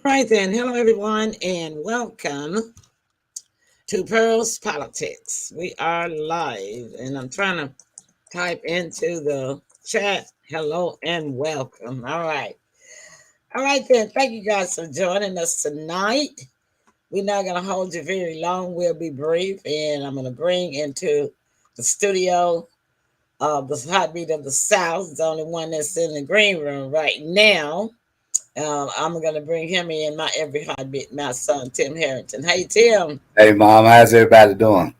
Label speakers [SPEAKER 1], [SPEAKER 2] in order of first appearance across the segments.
[SPEAKER 1] Right then, hello everyone, and welcome to Pearls Politics. We are live, and I'm trying to type into the chat hello and welcome. All right then, thank you guys for joining us tonight. We're not going to hold you very long, we'll be brief, and I'm going to bring into the studio the heartbeat of the South, the only one that's in the green room right now. I'm gonna bring him in my every heartbeat, my son Tim Harrington. Hey Tim.
[SPEAKER 2] Hey, Mom, how's everybody doing?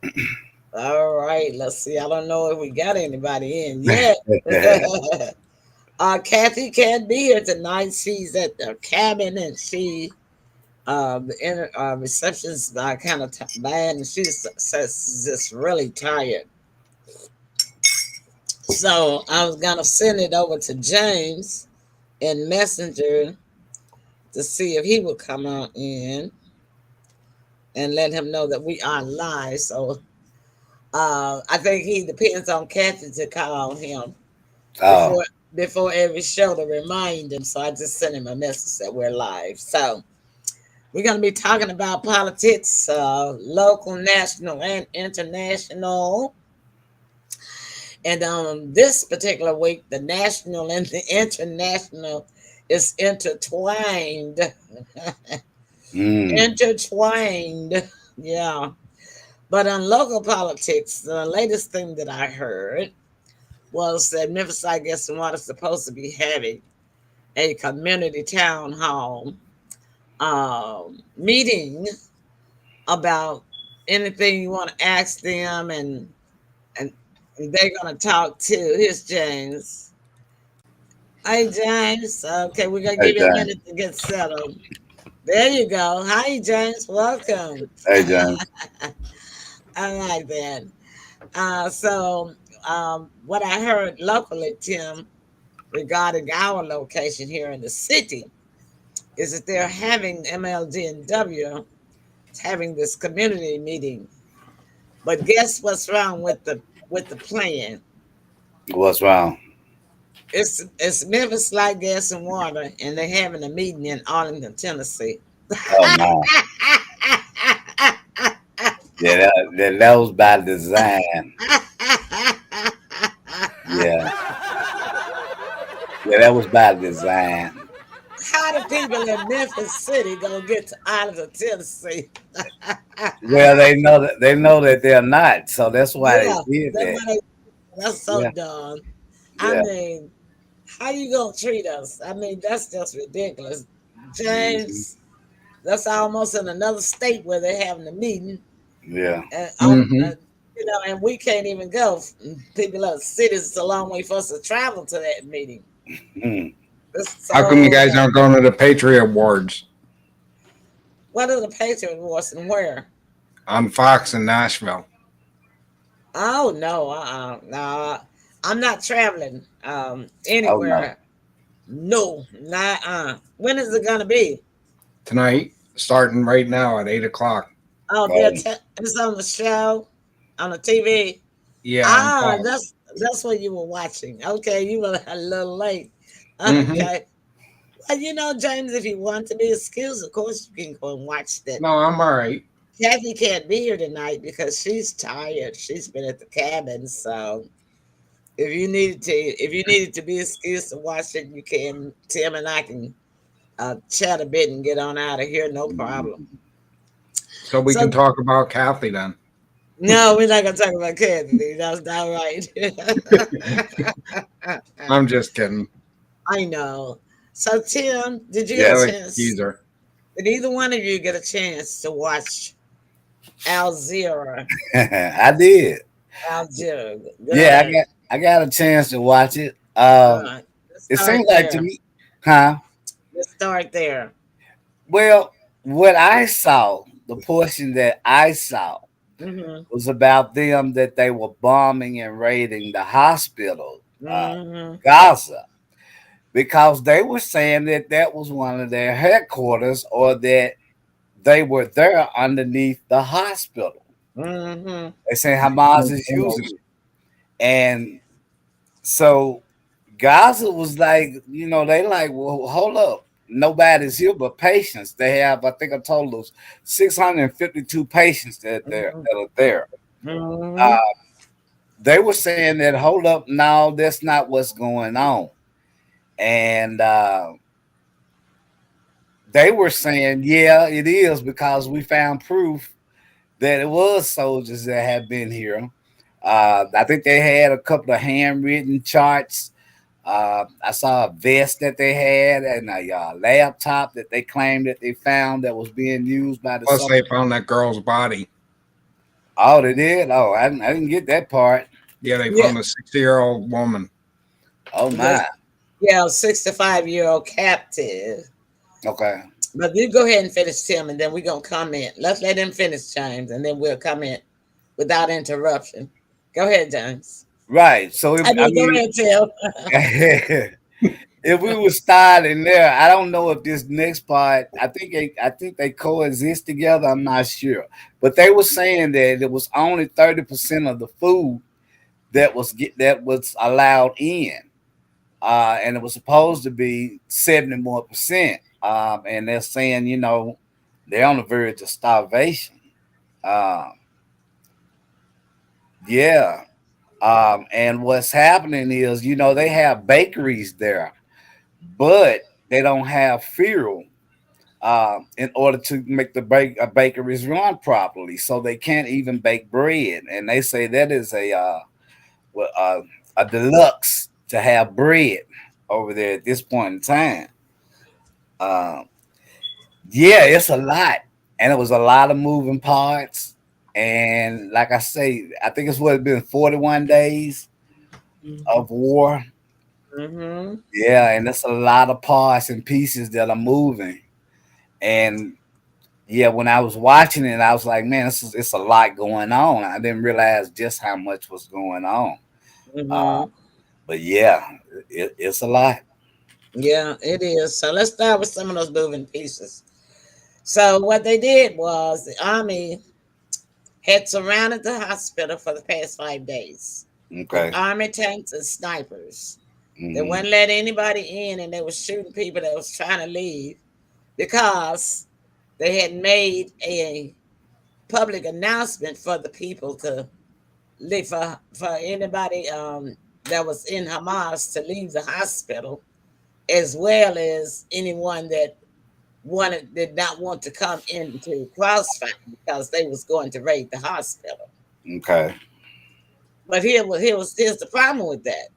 [SPEAKER 1] All right, let's see. I don't know if we got anybody in yet. Kathy can't be here tonight. She's at the cabin and she the inner reception's kind of bad and she says she's just really tired. So I was gonna send it over to James in Messenger to see if he would come on in and let him know that we are live. So I think he depends on Kathy to call him
[SPEAKER 2] Oh,
[SPEAKER 1] before before every show to remind him. So I just sent him a message that we're live. So we're going to be talking about politics, local, national, and international. And this particular week, the national and the international is intertwined.
[SPEAKER 2] mm,
[SPEAKER 1] Intertwined. Yeah. But on local politics, the latest thing that I heard was that Memphis, I guess, and what is supposed to be having a community town hall meeting about anything you want to ask them, and they're gonna talk to. Here's James. Hey James. Okay, we're gonna
[SPEAKER 2] hey,
[SPEAKER 1] give you a
[SPEAKER 2] James.
[SPEAKER 1] minute to get settled. There you go. Hi James. Welcome.
[SPEAKER 2] Hey, James.
[SPEAKER 1] All right then. What I heard locally, Tim, regarding our location here in the city, is that they're having MLD and W having this community meeting. But guess what's wrong with the plan?
[SPEAKER 2] What's wrong?
[SPEAKER 1] It's Memphis Light Gas and Water, and they're having a meeting in Arlington, Tennessee.
[SPEAKER 2] Oh, my. Yeah, that was by design. Yeah, yeah, that was by design.
[SPEAKER 1] How the people in Memphis City gonna get to Arlington, Tennessee?
[SPEAKER 2] Well, they know that they're not, so that's why they
[SPEAKER 1] Yeah,
[SPEAKER 2] did
[SPEAKER 1] that's
[SPEAKER 2] that.
[SPEAKER 1] why that's so
[SPEAKER 2] Yeah,
[SPEAKER 1] dumb. I
[SPEAKER 2] yeah.
[SPEAKER 1] mean, how you gonna treat us? I mean, that's just ridiculous.
[SPEAKER 2] Hmm.
[SPEAKER 1] James, that's almost in another state where they're having a meeting,
[SPEAKER 2] Yeah.
[SPEAKER 1] and
[SPEAKER 3] Hmm.
[SPEAKER 1] and we can't even go. People of the cities, it's a long way for us to travel to that meeting.
[SPEAKER 2] Hmm.
[SPEAKER 3] How come you
[SPEAKER 1] So,
[SPEAKER 3] guys aren't going to the Patriot Awards
[SPEAKER 1] what are the Patriot Awards and where?
[SPEAKER 3] on Fox in Nashville?
[SPEAKER 1] Oh no, no, I'm not traveling
[SPEAKER 2] Oh, no.
[SPEAKER 1] anywhere. No, not When is it gonna be?
[SPEAKER 3] Tonight, starting right now at 8 o'clock.
[SPEAKER 1] Oh,
[SPEAKER 2] Oh,
[SPEAKER 1] it's on the show on the TV.
[SPEAKER 3] Yeah, on
[SPEAKER 1] Ah,
[SPEAKER 3] Fox.
[SPEAKER 1] that's what you were watching. Okay, you were a little late.
[SPEAKER 3] Hmm.
[SPEAKER 1] Okay. Well, James, if you want to be excused, of course you can go and watch that.
[SPEAKER 3] No, I'm all right.
[SPEAKER 1] Kathy can't be here tonight because she's tired. She's been at the cabin, so if you needed to be excused to watch it, you can. Tim and I can chat a bit and get on out of here, no problem.
[SPEAKER 2] mhm.
[SPEAKER 3] So we can
[SPEAKER 1] So
[SPEAKER 3] talk about Kathy then.
[SPEAKER 1] no, we're not gonna talk about Kathy. That's not right.
[SPEAKER 3] I'm just kidding.
[SPEAKER 1] I know. So Tim, did you get
[SPEAKER 3] I
[SPEAKER 1] a
[SPEAKER 2] Yes.
[SPEAKER 3] like
[SPEAKER 1] chance?
[SPEAKER 3] teaser.
[SPEAKER 1] Did either one of you get a chance to watch Al Zero?
[SPEAKER 2] I did.
[SPEAKER 1] Al Zero.
[SPEAKER 2] Yeah,
[SPEAKER 1] Good.
[SPEAKER 2] I got a chance to watch it.
[SPEAKER 1] All right. Let's
[SPEAKER 2] It
[SPEAKER 1] start
[SPEAKER 2] seems like to
[SPEAKER 1] there.
[SPEAKER 2] me, huh?
[SPEAKER 1] Let's start there.
[SPEAKER 2] Well, what I saw, the portion that I saw,
[SPEAKER 1] Mm-hmm.
[SPEAKER 2] was about them that they were bombing and raiding the hospital,
[SPEAKER 1] Mm-hmm.
[SPEAKER 2] Gaza, because they were saying that that was one of their headquarters or that they were there underneath the hospital.
[SPEAKER 1] Mm-hmm.
[SPEAKER 2] They say Hamas is using
[SPEAKER 3] Almost.
[SPEAKER 2] it. And so Gaza was like, they like, well, hold up. nobody's here but patients. They have, I think, a total of 652 patients that are there. Uh,
[SPEAKER 1] Mm-hmm.
[SPEAKER 2] they were saying that, hold up, no, that's not what's going on. And they were saying, yeah, it is, because we found proof that it was soldiers that had been here. I think they had a couple of handwritten charts. I saw a vest that they had and a laptop that they claimed that they found that was being used by the
[SPEAKER 3] Plus,
[SPEAKER 2] soldiers.
[SPEAKER 3] they found that girl's body.
[SPEAKER 2] Oh, they did? Oh, I didn't get that part.
[SPEAKER 3] Yeah, they
[SPEAKER 1] Yeah.
[SPEAKER 3] found a 60-year-old woman.
[SPEAKER 2] Oh,
[SPEAKER 1] They,
[SPEAKER 2] my.
[SPEAKER 1] yeah, 65-year-old captive.
[SPEAKER 2] Okay.
[SPEAKER 1] But you go ahead and finish, Tim, and then we're going to comment. Let's let him finish, James, and then we'll comment without interruption. Go ahead, James.
[SPEAKER 2] Right. So,
[SPEAKER 1] I
[SPEAKER 2] I
[SPEAKER 1] mean, go
[SPEAKER 2] mean,
[SPEAKER 1] ahead, Tim.
[SPEAKER 2] if we were starting there, I don't know if this next part. I think they coexist together. I'm not sure, but they were saying that it was only 30% of the food that was allowed in, and it was supposed to be 70 more percent. And they're saying, they're on the verge of starvation. Um, yeah. And what's happening is, they have bakeries there, but they don't have fuel in order to make the bakeries run properly. So they can't even bake bread. And they say that is well, a deluxe to have bread over there at this point in time. Um, yeah, it's a lot. And it was a lot of moving parts. And like I say, I think it's been 41 days of war.
[SPEAKER 1] Mm-hmm.
[SPEAKER 2] Yeah, and that's a lot of parts and pieces that are moving. And yeah, when I was watching it, I was like, man, it's a lot going on. I didn't realize just how much was going on. Uh,
[SPEAKER 1] Mm-hmm.
[SPEAKER 2] but yeah, it's a lot.
[SPEAKER 1] Yeah, it is. So let's start with some of those moving pieces. So what they did was the army had surrounded the hospital for the past 5 days with
[SPEAKER 2] Okay.
[SPEAKER 1] army tanks and snipers. They
[SPEAKER 2] Hmm.
[SPEAKER 1] wouldn't let anybody in, and they were shooting people that was trying to leave because they had made a public announcement for the people to leave, for anybody that was in Hamas to leave the hospital, as well as anyone that did not want to come into crossfire because they was going to raid the hospital.
[SPEAKER 2] Okay.
[SPEAKER 1] But here's the problem with that.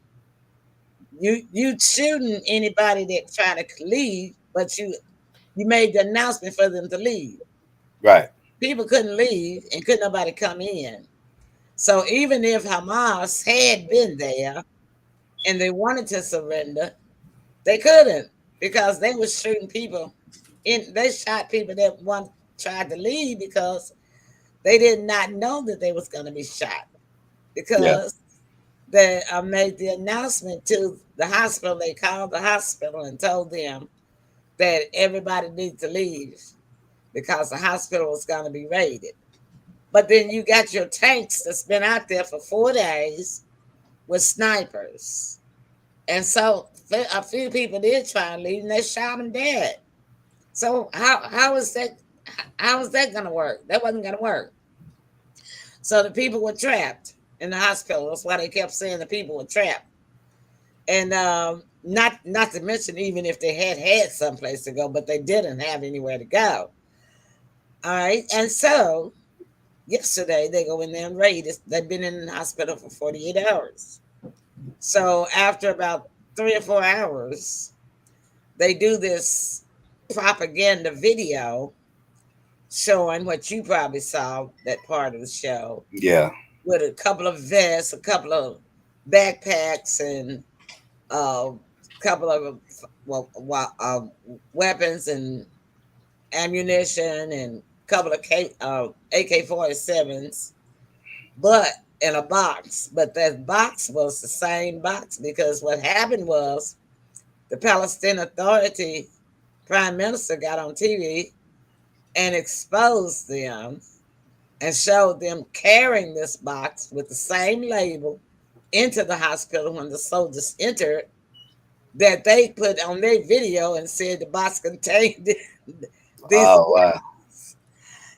[SPEAKER 1] You shooting anybody that trying to leave, but you made the announcement for them to leave.
[SPEAKER 2] Right.
[SPEAKER 1] People couldn't leave and couldn't nobody come in. So even if Hamas had been there and they wanted to surrender, they couldn't because they were shooting people. They shot people that one tried to leave because they did not know that they was going to be shot
[SPEAKER 2] Yeah.
[SPEAKER 1] because they made the announcement to the hospital. They called the hospital and told them that everybody needs to leave because the hospital was going to be raided. But then you got your tanks that's been out there for 4 days with snipers. And so a few people did try and leave and they shot them dead. So how is that gonna work? That wasn't gonna work. So the people were trapped in the hospital. That's why they kept saying the people were trapped. And not to mention even if they had someplace to go, but they didn't have anywhere to go. All right. And so yesterday they go in there and raid. They've been in the hospital for 48 hours. So after about 3 or 4 hours, they do this propaganda video showing what you probably saw that part of the show
[SPEAKER 2] Yeah.
[SPEAKER 1] with a couple of vests, a couple of backpacks, and a couple of weapons and ammunition and a couple of AK-47s, but in a box. But that box was the same box because what happened was the Palestinian Authority prime minister got on TV and exposed them and showed them carrying this box with the same label into the hospital when the soldiers entered. that they put on their video and said the box contained these.
[SPEAKER 2] Oh wow.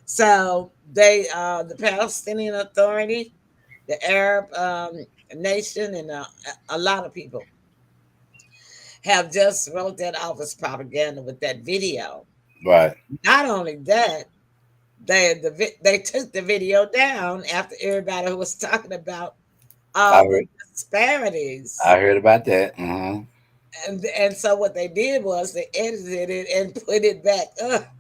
[SPEAKER 1] So they, the Palestinian Authority, the Arab nation, and a lot of people have just wrote that off as propaganda with that video.
[SPEAKER 2] Right.
[SPEAKER 1] Not only that, they took the video down after everybody was talking about
[SPEAKER 2] I
[SPEAKER 1] all the
[SPEAKER 2] heard.
[SPEAKER 1] disparities.
[SPEAKER 2] I heard about that. Uh-huh.
[SPEAKER 1] And so what they did was they edited it and put it back up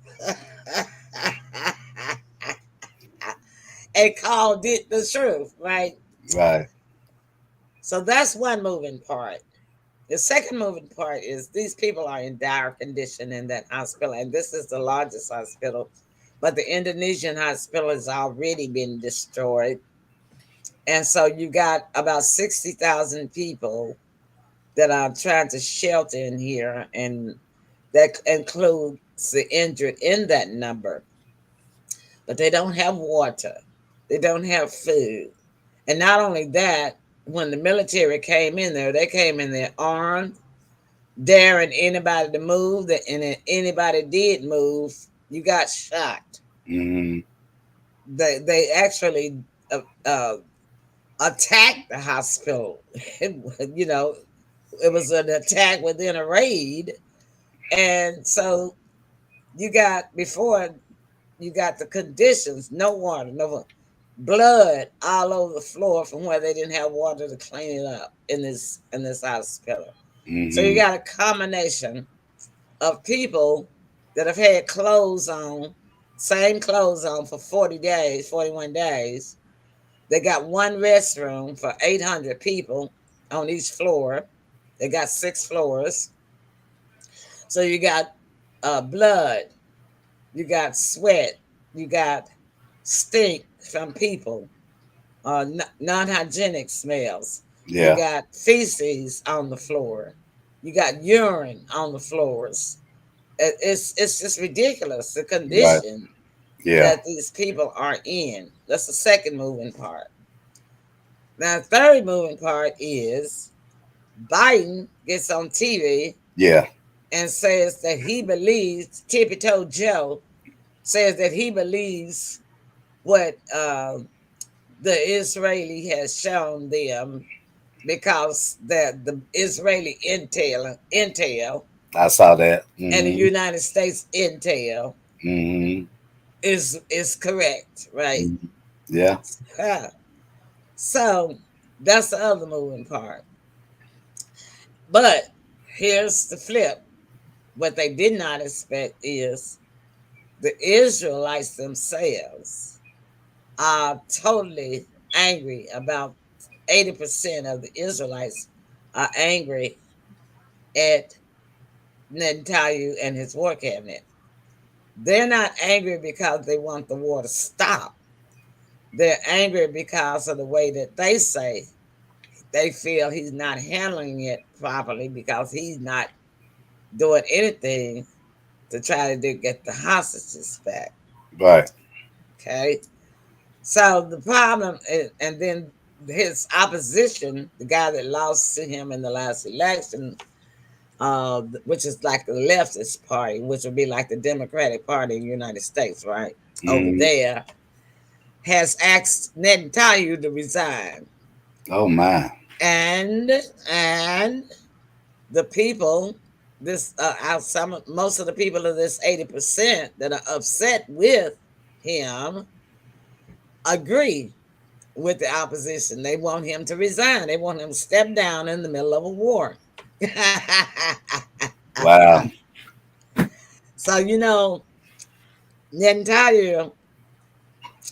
[SPEAKER 1] and called it the truth, right?
[SPEAKER 2] Right.
[SPEAKER 1] So that's one moving part. The second moving part is these people are in dire condition in that hospital, and this is the largest hospital, but the Indonesian hospital has already been destroyed. And so you got about 60,000 people that are trying to shelter in here, and that includes the injured in that number. But they don't have water, they don't have food. And not only that, when the military came in there, they came in there armed, daring anybody to move. And if anybody did move, you got shot.
[SPEAKER 2] Mm-hmm.
[SPEAKER 1] They actually uh, attacked the hospital. You know, it was an attack within a raid. And so you got, before, you got the conditions: no water, no blood all over the floor from where they didn't have water to clean it up in this hospital. So you
[SPEAKER 2] Mm-hmm.
[SPEAKER 1] got a combination of people that have had clothes on, same clothes on for 40 days, 41 days. They got one restroom for 800 people on each floor. They got 6 floors. So you got blood, you got sweat, you got stink from people, non hygienic smells. You
[SPEAKER 2] Yeah.
[SPEAKER 1] got feces on the floor. You got urine on the floors. It's just ridiculous, the
[SPEAKER 2] Right.
[SPEAKER 1] condition
[SPEAKER 2] Yeah.
[SPEAKER 1] that these people are in. That's the second moving part. Now, the third moving part is Biden gets on TV
[SPEAKER 2] Yeah.
[SPEAKER 1] and says that he believes, Tippy Toe Joe says that he believes what the Israeli has shown them, because the Israeli intel
[SPEAKER 2] I saw that.
[SPEAKER 1] and the
[SPEAKER 2] Mm-hmm.
[SPEAKER 1] United States intel
[SPEAKER 2] Mm-hmm.
[SPEAKER 1] is correct, right?
[SPEAKER 2] Mm-hmm. Yeah.
[SPEAKER 1] So that's the other moving part. But here's the flip. What they did not expect is the Israelites themselves are totally angry. About 80% of the Israelites are angry at Netanyahu and his war cabinet. They're not angry because they want the war to stop. They're angry because of the way that they say they feel he's not handling it properly, because he's not doing anything to try to get the hostages back.
[SPEAKER 2] Right.
[SPEAKER 1] Okay. So the problem is, and then his opposition, the guy that lost to him in the last election, which is like the leftist party, which would be like the Democratic Party in the United States, right? Over
[SPEAKER 2] Mm-hmm.
[SPEAKER 1] there, has asked Netanyahu to resign.
[SPEAKER 2] Oh my.
[SPEAKER 1] And and the people, this some most of the people of this 80% that are upset with him agree with the opposition. They want him to resign. They want him to step down in the middle of a war.
[SPEAKER 2] Wow.
[SPEAKER 1] So Netanyahu,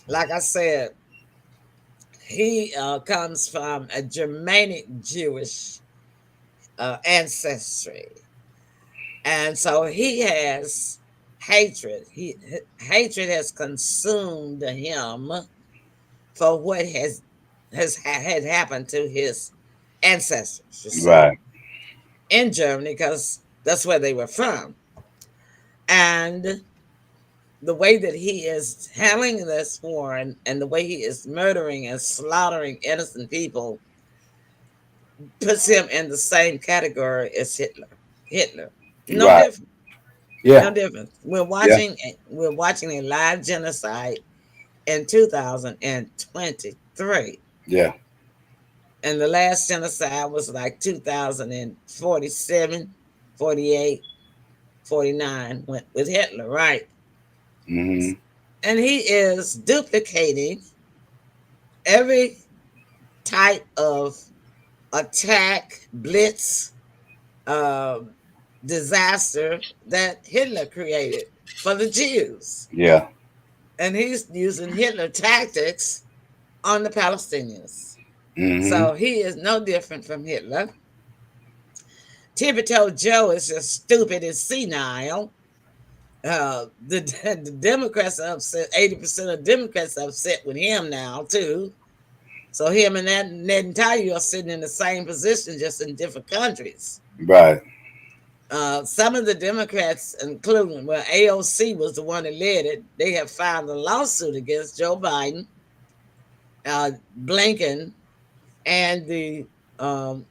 [SPEAKER 1] like I said, he comes from a Germanic Jewish ancestry, and so he has hatred. Hatred has consumed him for what had happened to his ancestors. You see,
[SPEAKER 2] Right.
[SPEAKER 1] in Germany, because that's where they were from, and the way that he is handling this war, and the way he is murdering and slaughtering innocent people, puts him in the same category as Hitler. Hitler, no
[SPEAKER 2] Right.
[SPEAKER 1] different, no
[SPEAKER 2] Yeah.
[SPEAKER 1] difference.
[SPEAKER 2] Yeah.
[SPEAKER 1] We're watching a live genocide in 2023,
[SPEAKER 2] Yeah.
[SPEAKER 1] and the last genocide was like 2047, 48, 49 with Hitler, right?
[SPEAKER 2] Hmm.
[SPEAKER 1] And he is duplicating every type of attack, blitz, um, disaster that Hitler created for the Jews.
[SPEAKER 2] Yeah.
[SPEAKER 1] And he's using Hitler tactics on the Palestinians.
[SPEAKER 2] Hmm.
[SPEAKER 1] So he is no different from Hitler. Tippy-toe Joe is just stupid and senile. The Democrats are upset. 80% of Democrats are upset with him now too. So him and that Netanyahu are sitting in the same position, just in different countries.
[SPEAKER 2] Right.
[SPEAKER 1] Some of the Democrats, including, well, AOC was the one that led it. They have filed a lawsuit against Joe Biden, Blinken, and um,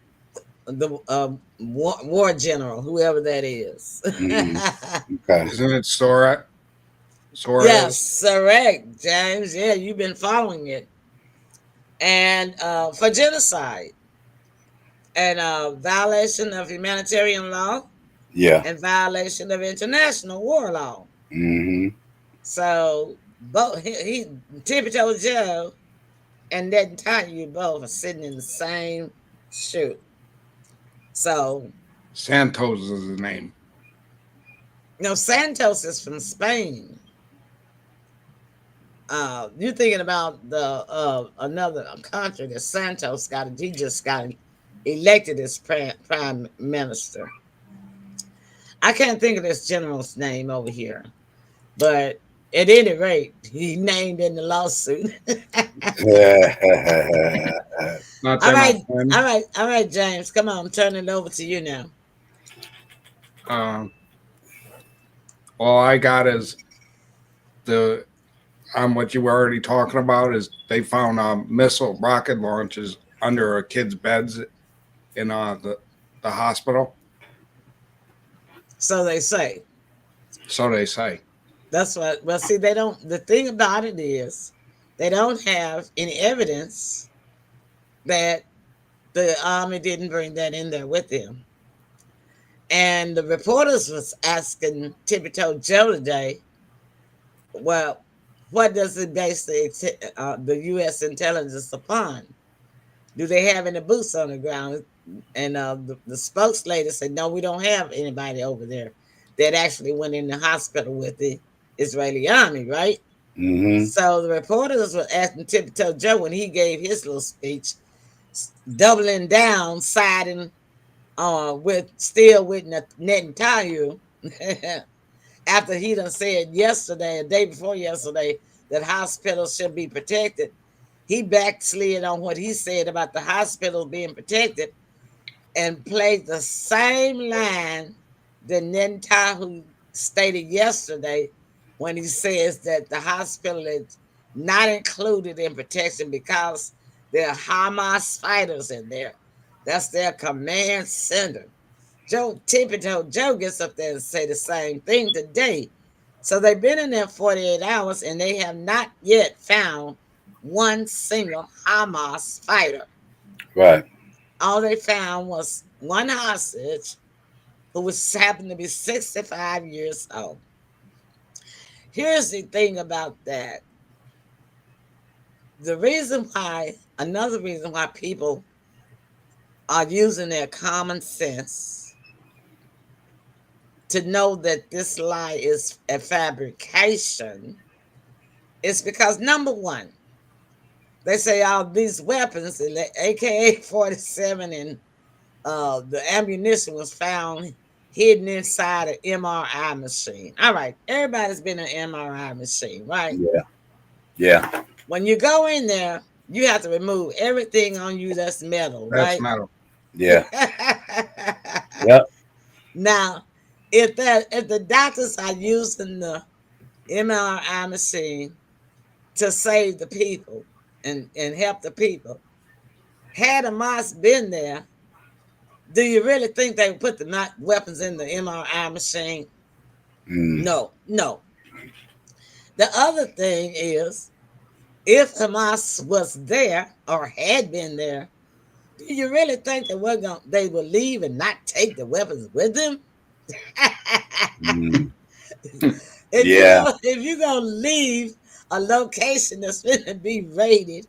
[SPEAKER 1] the war general, whoever that is.
[SPEAKER 2] Hmm. Okay.
[SPEAKER 3] Isn't it Sora? Soros?
[SPEAKER 1] Yes, correct, James. Yeah, you've been following it. And for genocide and violation of humanitarian law
[SPEAKER 2] Yeah.
[SPEAKER 1] and violation of international war law.
[SPEAKER 2] Hmm.
[SPEAKER 1] So both he Tippy-toe Joe and that entire you both are sitting in the same shoe. So
[SPEAKER 3] Santos is his name.
[SPEAKER 1] Santos is from Spain. You're thinking about the another country that Santos got. He just got elected as prime minister. I can't think of this general's name over here, but at any rate, he named in the lawsuit.
[SPEAKER 3] Not
[SPEAKER 1] All
[SPEAKER 3] that
[SPEAKER 1] right,
[SPEAKER 3] offhand.
[SPEAKER 1] all right, James. Come on, I'm turning it over to you now.
[SPEAKER 3] Um, all I got is the on what you were already talking about is they found missile rocket launches under a kid's beds in the hospital.
[SPEAKER 1] So they say.
[SPEAKER 3] So they say.
[SPEAKER 1] That's what. Well, see, they don't. The thing about it is, they don't have any evidence that the army didn't bring that in there with them. And the reporters was asking Tippy-toe Joe today, well, what does it base the U.S. intelligence upon? Do they have any boots on the ground? And the spokeslady said, no, we don't have anybody over there that actually went in the hospital with the Israeli army, right?
[SPEAKER 2] Hmm.
[SPEAKER 1] So the reporters were asking Tippy-toe Joe when he gave his little speech, doubling down, siding with Netanyahu after he done said yesterday, a day before yesterday, that hospitals should be protected. He backslid on what he said about the hospitals being protected and played the same line that Netanyahu stated yesterday when he says that the hospital is not included in protection because there are Hamas fighters in there. That's their command center. Joe gets up there and say the same thing today. So they've been in there 48 hours and they have not yet found one single Hamas fighter.
[SPEAKER 2] Right.
[SPEAKER 1] All they found was one hostage who was happened to be 65 years old. Here's the thing about that. Another reason why people are using their common sense to know that this lie is a fabrication is because number one, they say all these weapons, aka 47 and the ammunition was found hidden inside an MRI machine. All right, everybody's been an MRI machine, right?
[SPEAKER 2] Yeah. Yeah.
[SPEAKER 1] When you go in there, you have to remove everything on you that's metal,
[SPEAKER 3] That's
[SPEAKER 1] right?
[SPEAKER 3] metal.
[SPEAKER 2] Yeah. Yep.
[SPEAKER 1] Now, if the doctors are using the MRI machine to save the people and help the people, had Hamas been there, Do you really think they put the not weapons in the MRI machine?
[SPEAKER 2] Mm.
[SPEAKER 1] No, no. The other thing is, if Hamas was there or had been there, do you really think that they would leave and not take the weapons with them?
[SPEAKER 2] Mm.
[SPEAKER 1] If
[SPEAKER 2] Yeah.
[SPEAKER 1] you're gonna leave a location that's going to be raided,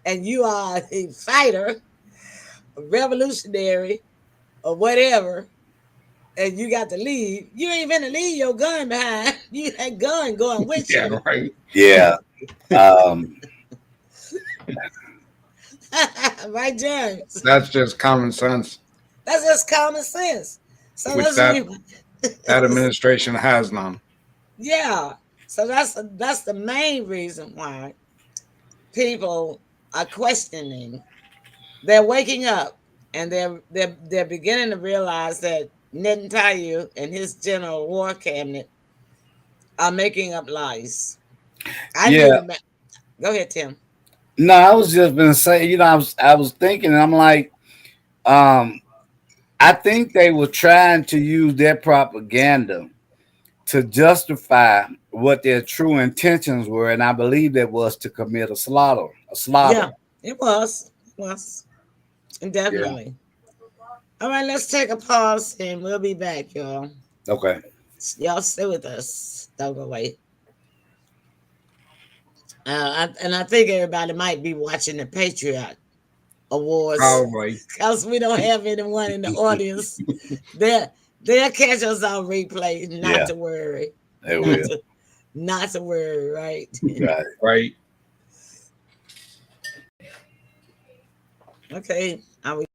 [SPEAKER 1] and you are a fighter, a revolutionary, or whatever, and you got to leave, you ain't gonna leave your gun behind. You that gun going with
[SPEAKER 3] Yeah,
[SPEAKER 1] you.
[SPEAKER 3] right.
[SPEAKER 2] Yeah. Um,
[SPEAKER 1] Right, James?
[SPEAKER 3] That's just common sense,
[SPEAKER 1] That's just common sense. So
[SPEAKER 3] which
[SPEAKER 1] that's
[SPEAKER 3] that administration has none.
[SPEAKER 1] yeah. So that's the main reason why people are questioning. They're waking up, and they're beginning to realize that Netanyahu and his general war cabinet are making up lies. I need
[SPEAKER 2] yeah.
[SPEAKER 1] to go ahead, Tim.
[SPEAKER 2] No, I was just gonna say, I was thinking, and I'm like, um, I think they were trying to use their propaganda to justify what their true intentions were, and I believe that was to commit a slaughter. A slaughter.
[SPEAKER 1] Yeah, it was. It was.
[SPEAKER 2] Yeah.
[SPEAKER 1] Definitely. All right, let's take a pause and we'll be back, y'all.
[SPEAKER 2] Okay.
[SPEAKER 1] Y'all stay with us. Don't go away. And I think everybody might be watching the Patriot Awards
[SPEAKER 3] Probably.
[SPEAKER 1] because we don't have anyone in the audience. They'll catch us on replay. Not
[SPEAKER 2] Yeah.
[SPEAKER 1] to worry.
[SPEAKER 2] They
[SPEAKER 1] Not
[SPEAKER 2] will.
[SPEAKER 1] to not to worry, right?
[SPEAKER 2] Right.
[SPEAKER 3] Right.
[SPEAKER 1] Okay. Are we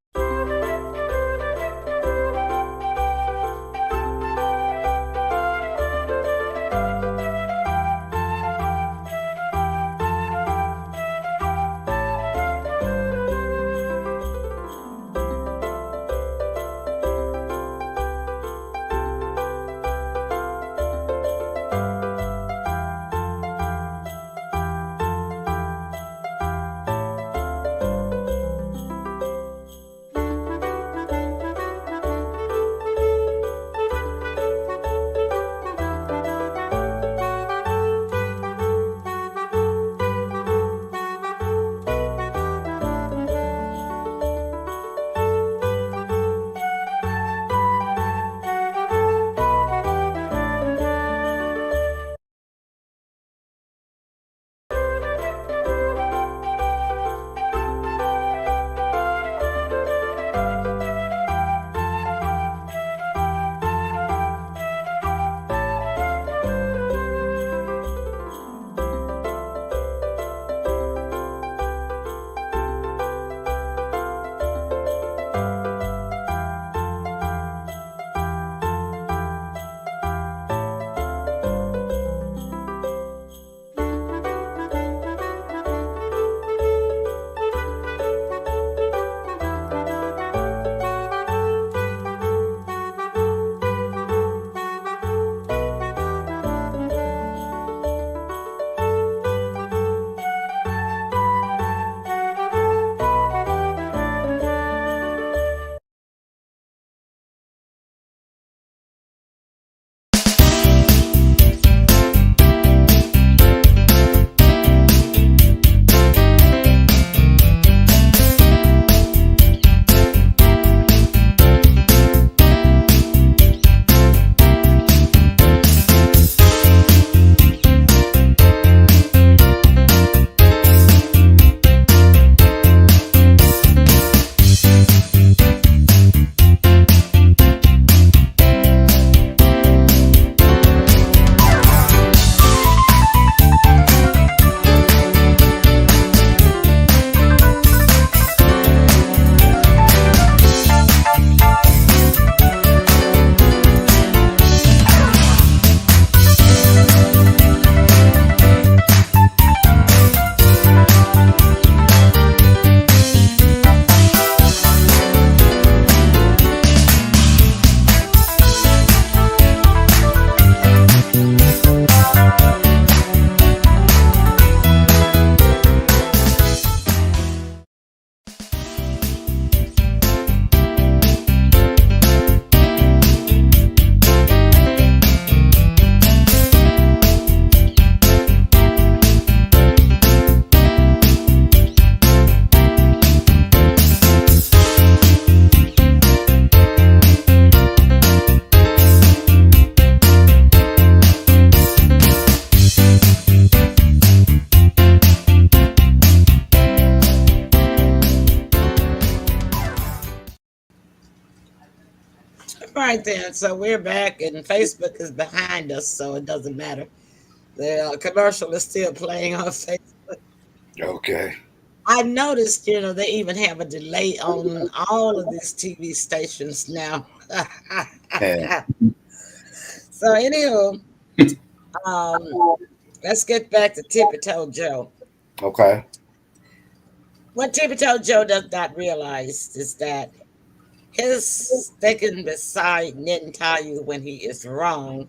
[SPEAKER 1] right then. So we're back, and Facebook is behind us, so it doesn't matter. The commercial is still playing on Facebook.
[SPEAKER 2] Okay.
[SPEAKER 1] I noticed, they even have a delay on all of these TV stations now.
[SPEAKER 2] Yeah.
[SPEAKER 1] So, anywho, um, let's get back to Tippy Toe Joe.
[SPEAKER 2] Okay.
[SPEAKER 1] What Tippy Toe Joe does not realize is that his sticking beside Netanyahu when he is wrong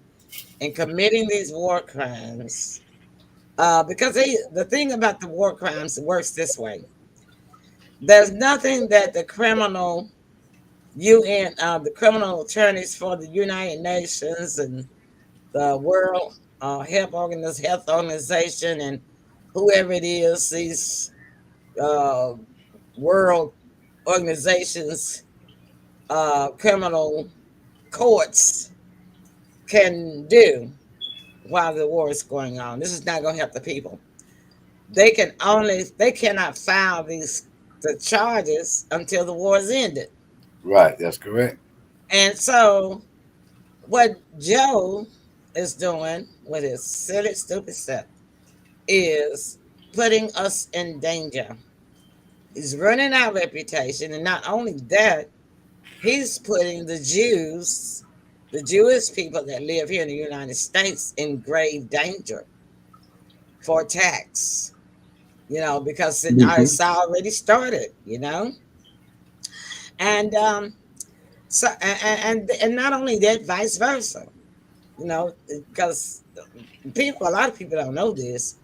[SPEAKER 1] and committing these war crimes. Because the thing about the war crimes works this way. There's nothing that the criminal attorneys for the United Nations and the World Health Organization and whoever it is, these uh, world organizations, criminal courts can do while the war is going on. This is not going to help the people. They cannot file the charges until the war is ended.
[SPEAKER 2] Right. That's correct.
[SPEAKER 1] And so what Joe is doing with his silly, stupid stuff is putting us in danger. He's running our reputation, and not only that, he's putting the Jewish people that live here in the United States, in grave danger for attacks. Because
[SPEAKER 3] Mhm.
[SPEAKER 1] it's already started. And so and not only that, vice versa. Because a lot of people don't know this,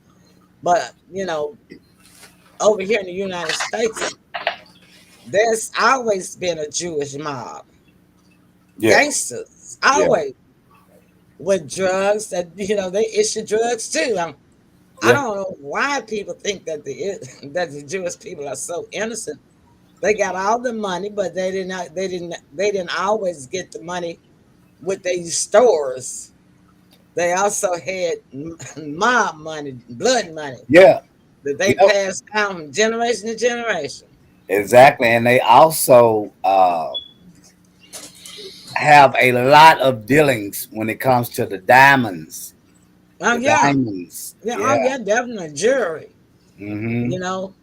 [SPEAKER 1] but over here in the United States, there's always been a Jewish mob,
[SPEAKER 2] Yeah.
[SPEAKER 1] gangsters,
[SPEAKER 2] Yeah.
[SPEAKER 1] always with drugs. That they issue drugs too. I
[SPEAKER 2] Yeah.
[SPEAKER 1] don't know why people think that the Jewish people are so innocent. They got all the money, but they didn't always get the money with these stores. They also had mob money, blood money
[SPEAKER 2] Yeah.
[SPEAKER 1] that they
[SPEAKER 2] Yep.
[SPEAKER 1] passed down from generation to generation.
[SPEAKER 2] Exactly. And they also have a lot of dealings when it comes to the diamonds.
[SPEAKER 1] Oh
[SPEAKER 2] The
[SPEAKER 1] yeah,
[SPEAKER 2] diamonds.
[SPEAKER 1] yeah, oh
[SPEAKER 2] Yeah.
[SPEAKER 1] yeah, definitely jury.
[SPEAKER 2] Mm-hmm.
[SPEAKER 1] You know,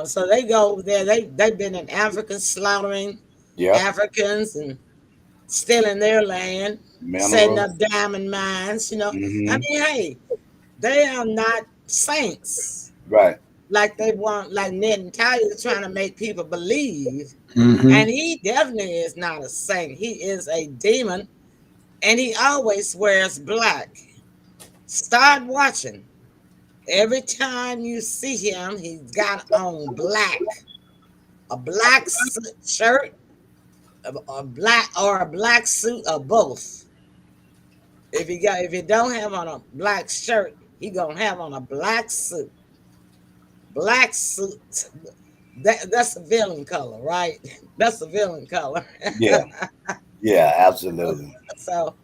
[SPEAKER 1] so they go over there. They've been in Africa slaughtering
[SPEAKER 2] Yep.
[SPEAKER 1] Africans and stealing their land, setting up
[SPEAKER 2] Minerals.
[SPEAKER 1] diamond mines. I
[SPEAKER 2] Mm-hmm.
[SPEAKER 1] mean, hey, they are not saints
[SPEAKER 2] Right.
[SPEAKER 1] like they want, like Ned and Tyler is trying to make people believe. And
[SPEAKER 3] Mhm.
[SPEAKER 1] he definitely is not a saint. He is a demon, and he always wears black. Start watching. Every time you see him, he's got on black, a black shirt, a black suit, or both. If he don't have on a black shirt, he gonna have on a black suit. Black suit. That's the villain color, right? That's the villain color.
[SPEAKER 2] Yeah. Yeah. Absolutely.
[SPEAKER 1] So,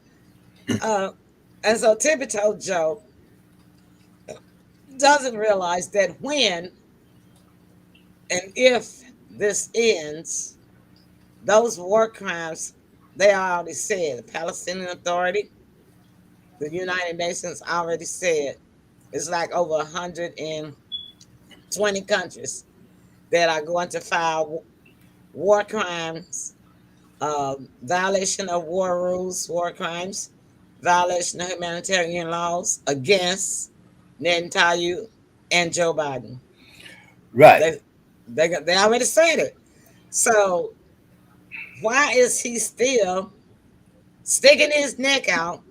[SPEAKER 1] uh, and so Tippy-Toe Joe doesn't realize that when and if this ends, those war crimes, they already said, the Palestinian Authority, the United Nations already said, it's like over 120 countries that are going to file war crimes, violation of war rules, war crimes, violation of humanitarian laws against Netanyahu and Joe Biden.
[SPEAKER 2] Right.
[SPEAKER 1] They they already said it. So why is he still sticking his neck out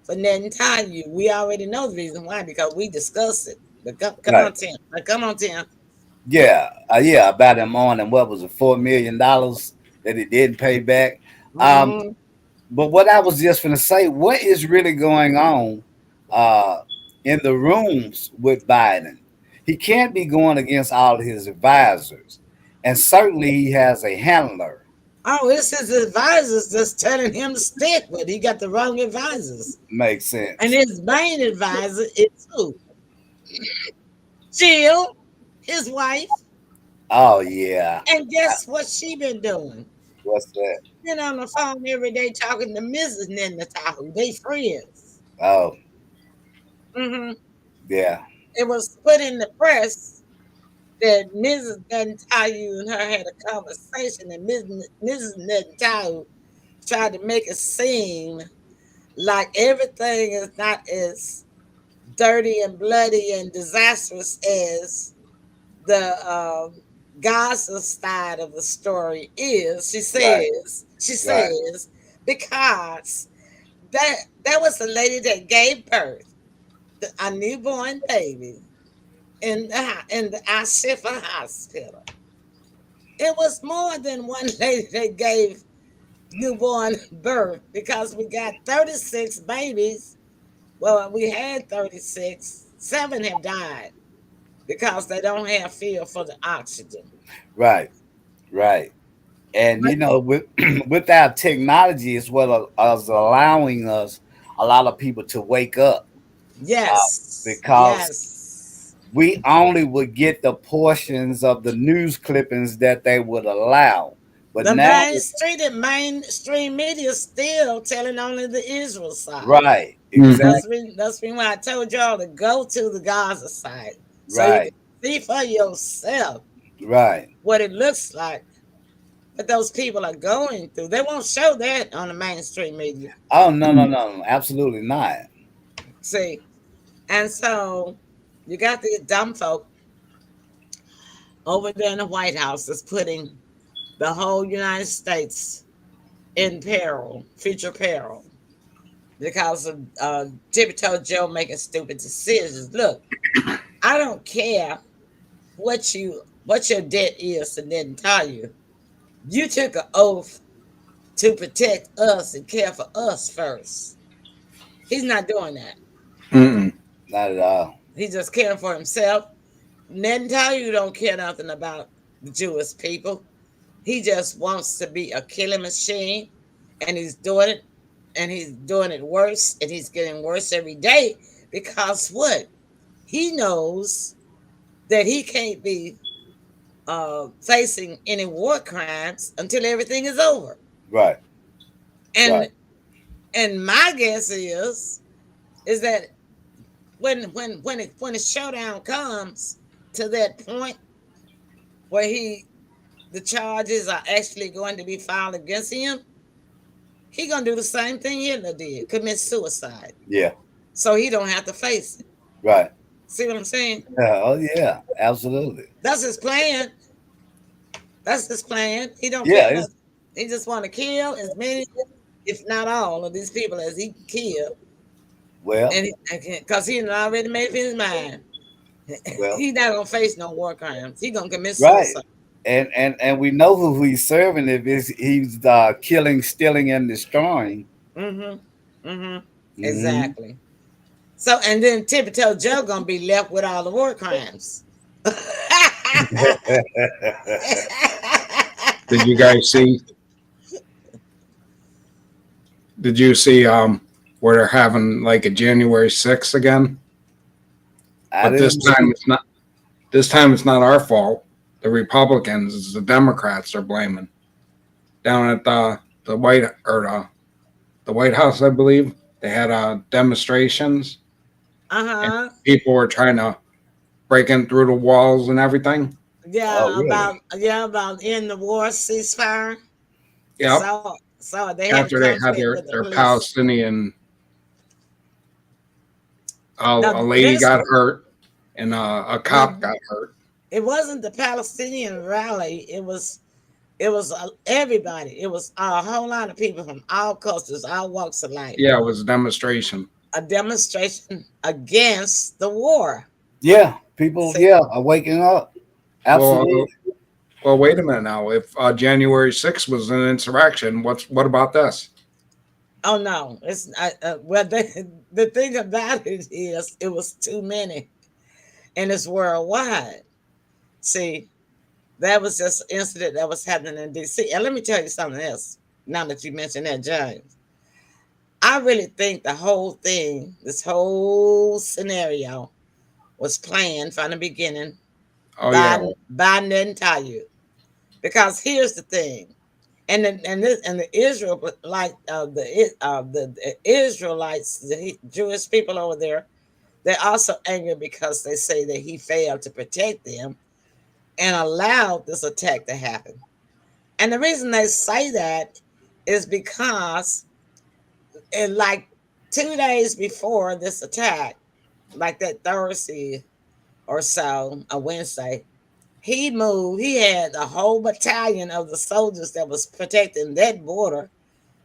[SPEAKER 1] for Netanyahu? We already know the reason why, because we discussed it. But come
[SPEAKER 2] Right.
[SPEAKER 1] on, Tim. Come on, Tim.
[SPEAKER 2] Yeah. Yeah. About him on and what was it, $4 million that he didn't pay back. Um,
[SPEAKER 1] Mm-hmm.
[SPEAKER 2] but what I was just going to say, what is really going on uh, in the rooms with Biden? He can't be going against all of his advisors, and certainly he has a handler.
[SPEAKER 1] Oh, it's his advisors that's telling him to stick, but he got the wrong advisors.
[SPEAKER 2] Makes
[SPEAKER 1] And
[SPEAKER 2] sense.
[SPEAKER 1] his main advisor is who? Jill, his wife.
[SPEAKER 2] Oh yeah.
[SPEAKER 1] And guess what she been doing?
[SPEAKER 2] What's that?
[SPEAKER 1] been on the phone every day talking to Mrs. Netanyahu. They friends.
[SPEAKER 2] Oh,
[SPEAKER 1] Hmm.
[SPEAKER 2] yeah.
[SPEAKER 1] It was put in the press that Mrs. Netanyahu and her had a conversation, and Mrs. Netanyahu tried to make it seem like everything is not as dirty and bloody and disastrous as the Gaza side of the story is. She
[SPEAKER 2] Right.
[SPEAKER 1] says,
[SPEAKER 2] Right.
[SPEAKER 1] because that that was the lady that gave birth to a newborn baby in the Ashifa hospital. It was more than one lady that gave newborn birth because we got 36 babies. Well, we had 36. Seven have died because they don't have fuel for the oxygen.
[SPEAKER 2] Right. Right. And
[SPEAKER 1] But
[SPEAKER 2] with with our technology is what is allowing us a lot of people to wake up,
[SPEAKER 1] yes,
[SPEAKER 2] because
[SPEAKER 1] yes.
[SPEAKER 2] we only would get the portions of the news clippings that they would allow. But
[SPEAKER 1] The
[SPEAKER 2] now,
[SPEAKER 1] mainstream media is still telling only the Israel side.
[SPEAKER 2] right,
[SPEAKER 3] Mhm.
[SPEAKER 2] exactly,
[SPEAKER 1] That's the reason why I told y'all to go to the Gaza side so you can
[SPEAKER 2] right,
[SPEAKER 1] see for yourself
[SPEAKER 2] right.
[SPEAKER 1] what it looks like. What those people are going through. They won't show that on the mainstream media.
[SPEAKER 2] Oh, no, no, no, no, absolutely not.
[SPEAKER 1] See, and so you got these dumb folk over there in the White House that's putting the whole United States in peril, future peril, because of Tippy Toe Joe making stupid decisions. Look, I don't care what your debt is and didn't tell you. You took an oath to protect us and care for us first. He's not doing that.
[SPEAKER 3] Mm-mm.
[SPEAKER 2] Not at all.
[SPEAKER 1] He's just caring for himself. Netanyahu don't care nothing about the Jewish people. He just wants to be a killing machine, and he's doing it worse, and he's getting worse every day because what? He knows that he can't be facing any war crimes until everything is over.
[SPEAKER 2] Right, right,
[SPEAKER 1] And my guess is that when the showdown comes to that point where the charges are actually going to be filed against him, he gonna do the same thing Hitler did, commit suicide,
[SPEAKER 2] yeah,
[SPEAKER 1] so he don't have to face it.
[SPEAKER 2] right.
[SPEAKER 1] See what I'm saying?
[SPEAKER 2] Yeah, oh yeah, absolutely.
[SPEAKER 1] That's his plan. That's his plan. He don't
[SPEAKER 2] Yeah,
[SPEAKER 1] care
[SPEAKER 2] it's
[SPEAKER 1] nothing. He just want to kill as many, if not all, of these people as he can kill,
[SPEAKER 2] well,
[SPEAKER 1] and because he already made up his mind,
[SPEAKER 2] well,
[SPEAKER 1] he's not gonna face no war crimes. He gonna commit
[SPEAKER 2] right.
[SPEAKER 1] suicide.
[SPEAKER 2] And we know who he's serving if he's killing, stealing, and destroying.
[SPEAKER 1] Mm-hmm. Mm-hmm.
[SPEAKER 2] Hmm.
[SPEAKER 1] Exactly. So, and then Tippy Toe Joe gonna be left with all the war crimes.
[SPEAKER 3] Did you guys see? Did you see where they're having like a January 6th again?
[SPEAKER 2] I
[SPEAKER 3] But this
[SPEAKER 2] didn't see.
[SPEAKER 3] time it's not. This time it's not our fault. The Republicans, it's the Democrats are blaming. Down at the the White House, I believe they had demonstrations and
[SPEAKER 1] Uh-huh.
[SPEAKER 3] people were trying to break in through the walls and everything.
[SPEAKER 2] Oh,
[SPEAKER 1] Yeah,
[SPEAKER 2] really?
[SPEAKER 1] about in the war ceasefire.
[SPEAKER 3] Yep.
[SPEAKER 1] So they had a
[SPEAKER 3] After they had
[SPEAKER 1] conflict with the
[SPEAKER 3] their
[SPEAKER 1] police.
[SPEAKER 3] Palestinian,
[SPEAKER 1] Now
[SPEAKER 3] a lady
[SPEAKER 1] this
[SPEAKER 3] got hurt and a
[SPEAKER 1] well,
[SPEAKER 3] cop got hurt.
[SPEAKER 1] it wasn't the Palestinian rally. It was everybody. It was a whole lot of people from all cultures, all walks of life.
[SPEAKER 3] Yeah, it was a demonstration.
[SPEAKER 1] A demonstration against the war.
[SPEAKER 2] Yeah, people,
[SPEAKER 1] See,
[SPEAKER 2] yeah, are waking up.
[SPEAKER 3] Well,
[SPEAKER 2] Absolutely.
[SPEAKER 3] wait a minute now. If January 6th was an insurrection, what about this?
[SPEAKER 1] oh no, it's not, well. The thing about it is, it was too many, and it's worldwide. See, that was just an incident that was happening in D.C. And let me tell you something else. Now that you mentioned that, James, I really think the whole thing, this whole scenario, was planned from the beginning
[SPEAKER 3] Oh yeah,
[SPEAKER 1] by Netanyahu. Because here's the thing: And the Israel, like the Israelites, the Jewish people over there, they're also angry because they say that he failed to protect them and allowed this attack to happen. And the reason they say that is because, in like 2 days before this attack, like that Thursday or so, a Wednesday, he had a whole battalion of the soldiers that was protecting that border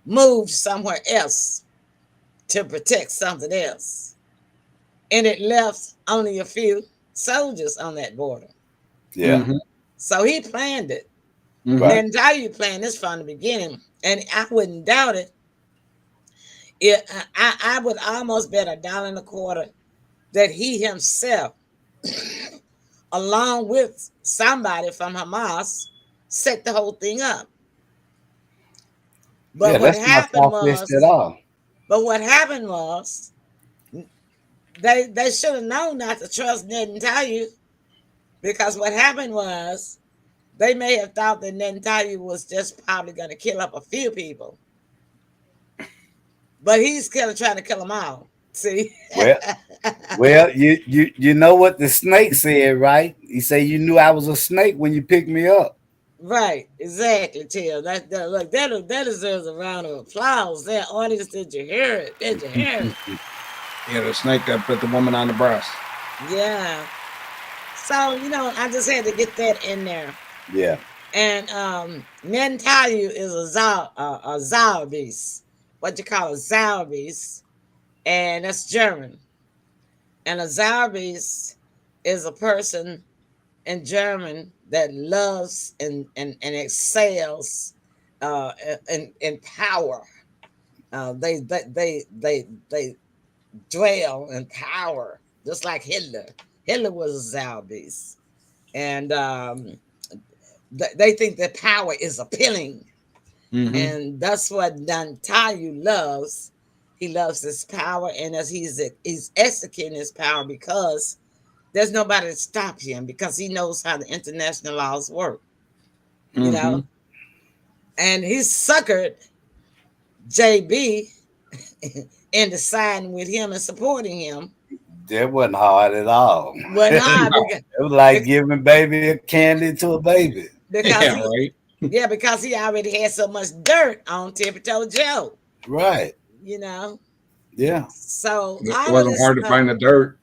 [SPEAKER 1] moved somewhere else to protect something else. And it left only a few soldiers on that border.
[SPEAKER 2] Yeah.
[SPEAKER 3] Mhm.
[SPEAKER 1] So he planned it.
[SPEAKER 3] Mhm.
[SPEAKER 2] Right.
[SPEAKER 1] Netanyahu planned this from the beginning. And I wouldn't doubt it. I would almost bet $1.25 that he himself, along with somebody from Hamas, set the whole thing up.
[SPEAKER 2] Yeah,
[SPEAKER 1] But what
[SPEAKER 2] that's not
[SPEAKER 1] happened
[SPEAKER 2] far fetched at
[SPEAKER 1] was,
[SPEAKER 2] all.
[SPEAKER 1] but what happened was, they should have known not to trust Netanyahu, because what happened was they may have thought that Netanyahu was just probably going to kill up a few people, but he's kind of trying to kill them all. See,
[SPEAKER 2] Well, well, you know what the snake said, right? He said, "You knew I was a snake when you picked me up."
[SPEAKER 1] right? Exactly, Tim. Look, that deserves a round of applause. That audience, did you hear it? Did you hear it?
[SPEAKER 3] Yeah, the snake that bit the woman on the breast.
[SPEAKER 1] Yeah. So I just had to get that in there.
[SPEAKER 2] Yeah.
[SPEAKER 1] And Netanyahu is a Zionist. What you call a Zionist, and that's German. And a Zionist is a person in German that loves and excels in power. They dwell in power, just like Hitler. Hitler was a Zionist, and they think that power is appealing.
[SPEAKER 3] Mhm.
[SPEAKER 1] And that's what Netanyahu loves. He loves his power, and as he's executing his power, because there's nobody to stop him, because he knows how the international laws work, you know.
[SPEAKER 3] Mhm.
[SPEAKER 1] And he suckered JB into siding with him and supporting him.
[SPEAKER 2] That wasn't hard at all.
[SPEAKER 1] Well, nah,
[SPEAKER 3] No.
[SPEAKER 2] It was like giving baby a candy to a baby.
[SPEAKER 1] because
[SPEAKER 3] Yeah,
[SPEAKER 1] he,
[SPEAKER 3] right.
[SPEAKER 1] yeah, because he already had so much dirt on Tippy Toe Joe,
[SPEAKER 2] Right.
[SPEAKER 1] you know.
[SPEAKER 2] Yeah.
[SPEAKER 1] So
[SPEAKER 3] It
[SPEAKER 1] all of
[SPEAKER 3] wasn't
[SPEAKER 1] this
[SPEAKER 3] hard to
[SPEAKER 1] stuff,
[SPEAKER 3] find the dirt.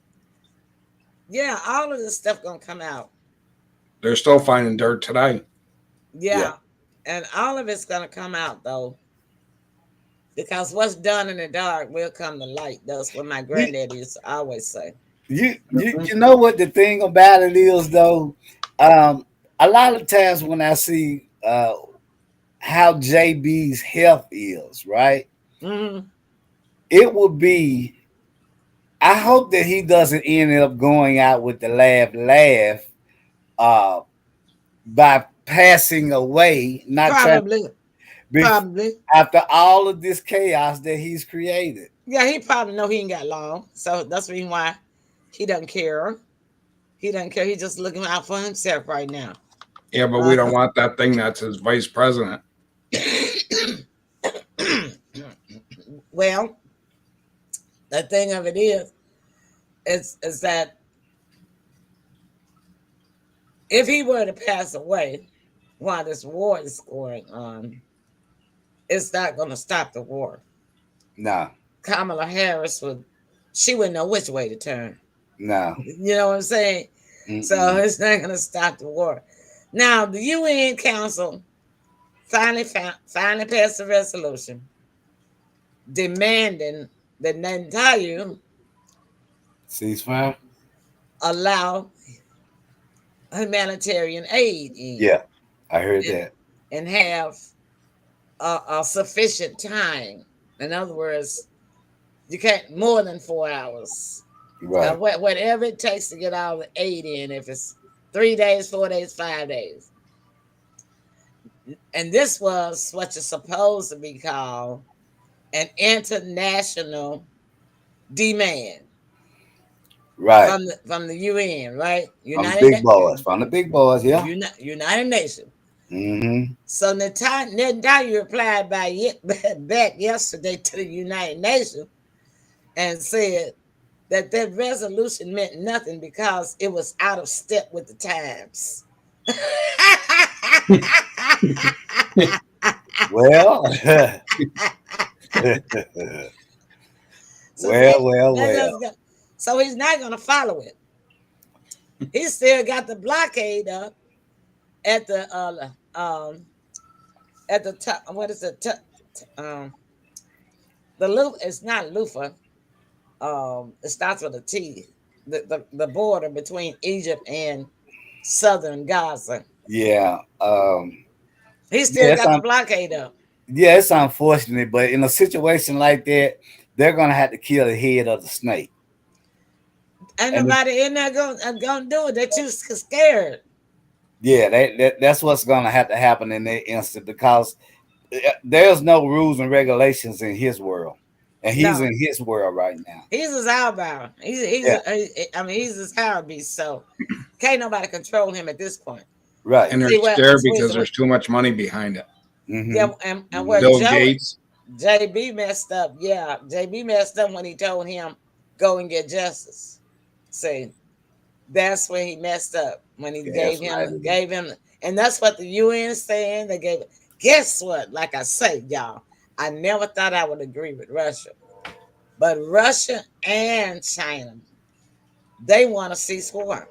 [SPEAKER 1] yeah, all of this stuff gonna come out.
[SPEAKER 3] They're still finding dirt today.
[SPEAKER 2] Yeah.
[SPEAKER 1] Yeah, and all of it's gonna come out though, because what's done in the dark will come to light. That's what my
[SPEAKER 2] You,
[SPEAKER 1] granddaddy used to always say.
[SPEAKER 2] you know what the thing about it is though? Um, a lot of times when I see how JB's health is, right?
[SPEAKER 1] Hmm.
[SPEAKER 2] It would be, I hope that he doesn't end up going out with the laugh uh by passing away, not trying
[SPEAKER 1] Probably,
[SPEAKER 2] bef-
[SPEAKER 1] probably.
[SPEAKER 2] after all of this chaos that he's created.
[SPEAKER 1] Yeah, he probably know he ain't got long, so that's the reason why he doesn't care. He doesn't care. He's just looking out for himself right now.
[SPEAKER 3] Yeah, but we
[SPEAKER 1] Uh,
[SPEAKER 3] don't want that thing that's his vice president.
[SPEAKER 1] well, the thing of it is that if he were to pass away while this war is going on, it's not going to stop the war.
[SPEAKER 2] No,
[SPEAKER 1] Kamala Harris she wouldn't know which way to turn.
[SPEAKER 2] no.
[SPEAKER 1] You know what I'm saying? So
[SPEAKER 2] Mm-mm.
[SPEAKER 1] it's not going to stop the war. Now, the UN Council finally passed a resolution demanding that Netanyahu
[SPEAKER 2] Ceasefire?
[SPEAKER 1] allow humanitarian aid in,
[SPEAKER 2] Yeah, I heard
[SPEAKER 1] and,
[SPEAKER 2] that.
[SPEAKER 1] and have a sufficient time. In other words, you can't more than 4 hours.
[SPEAKER 2] Right,
[SPEAKER 1] Whatever it takes to get all the aid in, if it's 3 days, 4 days, 5 days. And this was what you're supposed to be called an international demand
[SPEAKER 2] right.
[SPEAKER 1] from the UN, right?
[SPEAKER 2] From the big boys. Yeah.
[SPEAKER 1] United Nations.
[SPEAKER 2] Mm-hmm.
[SPEAKER 1] So Netanyahu replied back yesterday to the United Nations and said that resolution meant nothing because it was out of step with the times.
[SPEAKER 2] Well,
[SPEAKER 1] So
[SPEAKER 2] well, well, well.
[SPEAKER 1] so he's not going to follow it. He still got the blockade up at the top. What is it? The loop. It's not loofah. It starts with a T. The border between Egypt and southern Gaza.
[SPEAKER 2] Yeah.
[SPEAKER 1] He still
[SPEAKER 2] Yeah,
[SPEAKER 1] got the blockade up.
[SPEAKER 2] yeah, it's unfortunate, but in a situation like that, they're gonna have to kill the head of the snake.
[SPEAKER 1] Ain't
[SPEAKER 2] And
[SPEAKER 1] nobody in there gonna do it. They're too scared.
[SPEAKER 2] yeah, that's what's gonna have to happen in that instant because there's no rules and regulations in his world, and he's
[SPEAKER 1] No,
[SPEAKER 2] in his world right now.
[SPEAKER 1] he's his outbound.
[SPEAKER 2] Yeah,
[SPEAKER 1] I mean, he's his higher beast. So can't nobody control him at this point.
[SPEAKER 2] right.
[SPEAKER 3] And they're
[SPEAKER 1] See what?
[SPEAKER 3] scared because there's too much money behind it.
[SPEAKER 1] Yeah,
[SPEAKER 2] Mm-hmm.
[SPEAKER 1] and where
[SPEAKER 2] Mm-hmm.
[SPEAKER 3] Bill Gates.
[SPEAKER 1] JB messed up. Yeah, JB messed up when he told him go and get justice. See, that's when he messed up when he
[SPEAKER 2] Yes,
[SPEAKER 1] gave him, and that's what the UN is saying. They gave it. Guess what? Like I say, y'all, I never thought I would agree with Russia, but Russia and China, they want to cease war.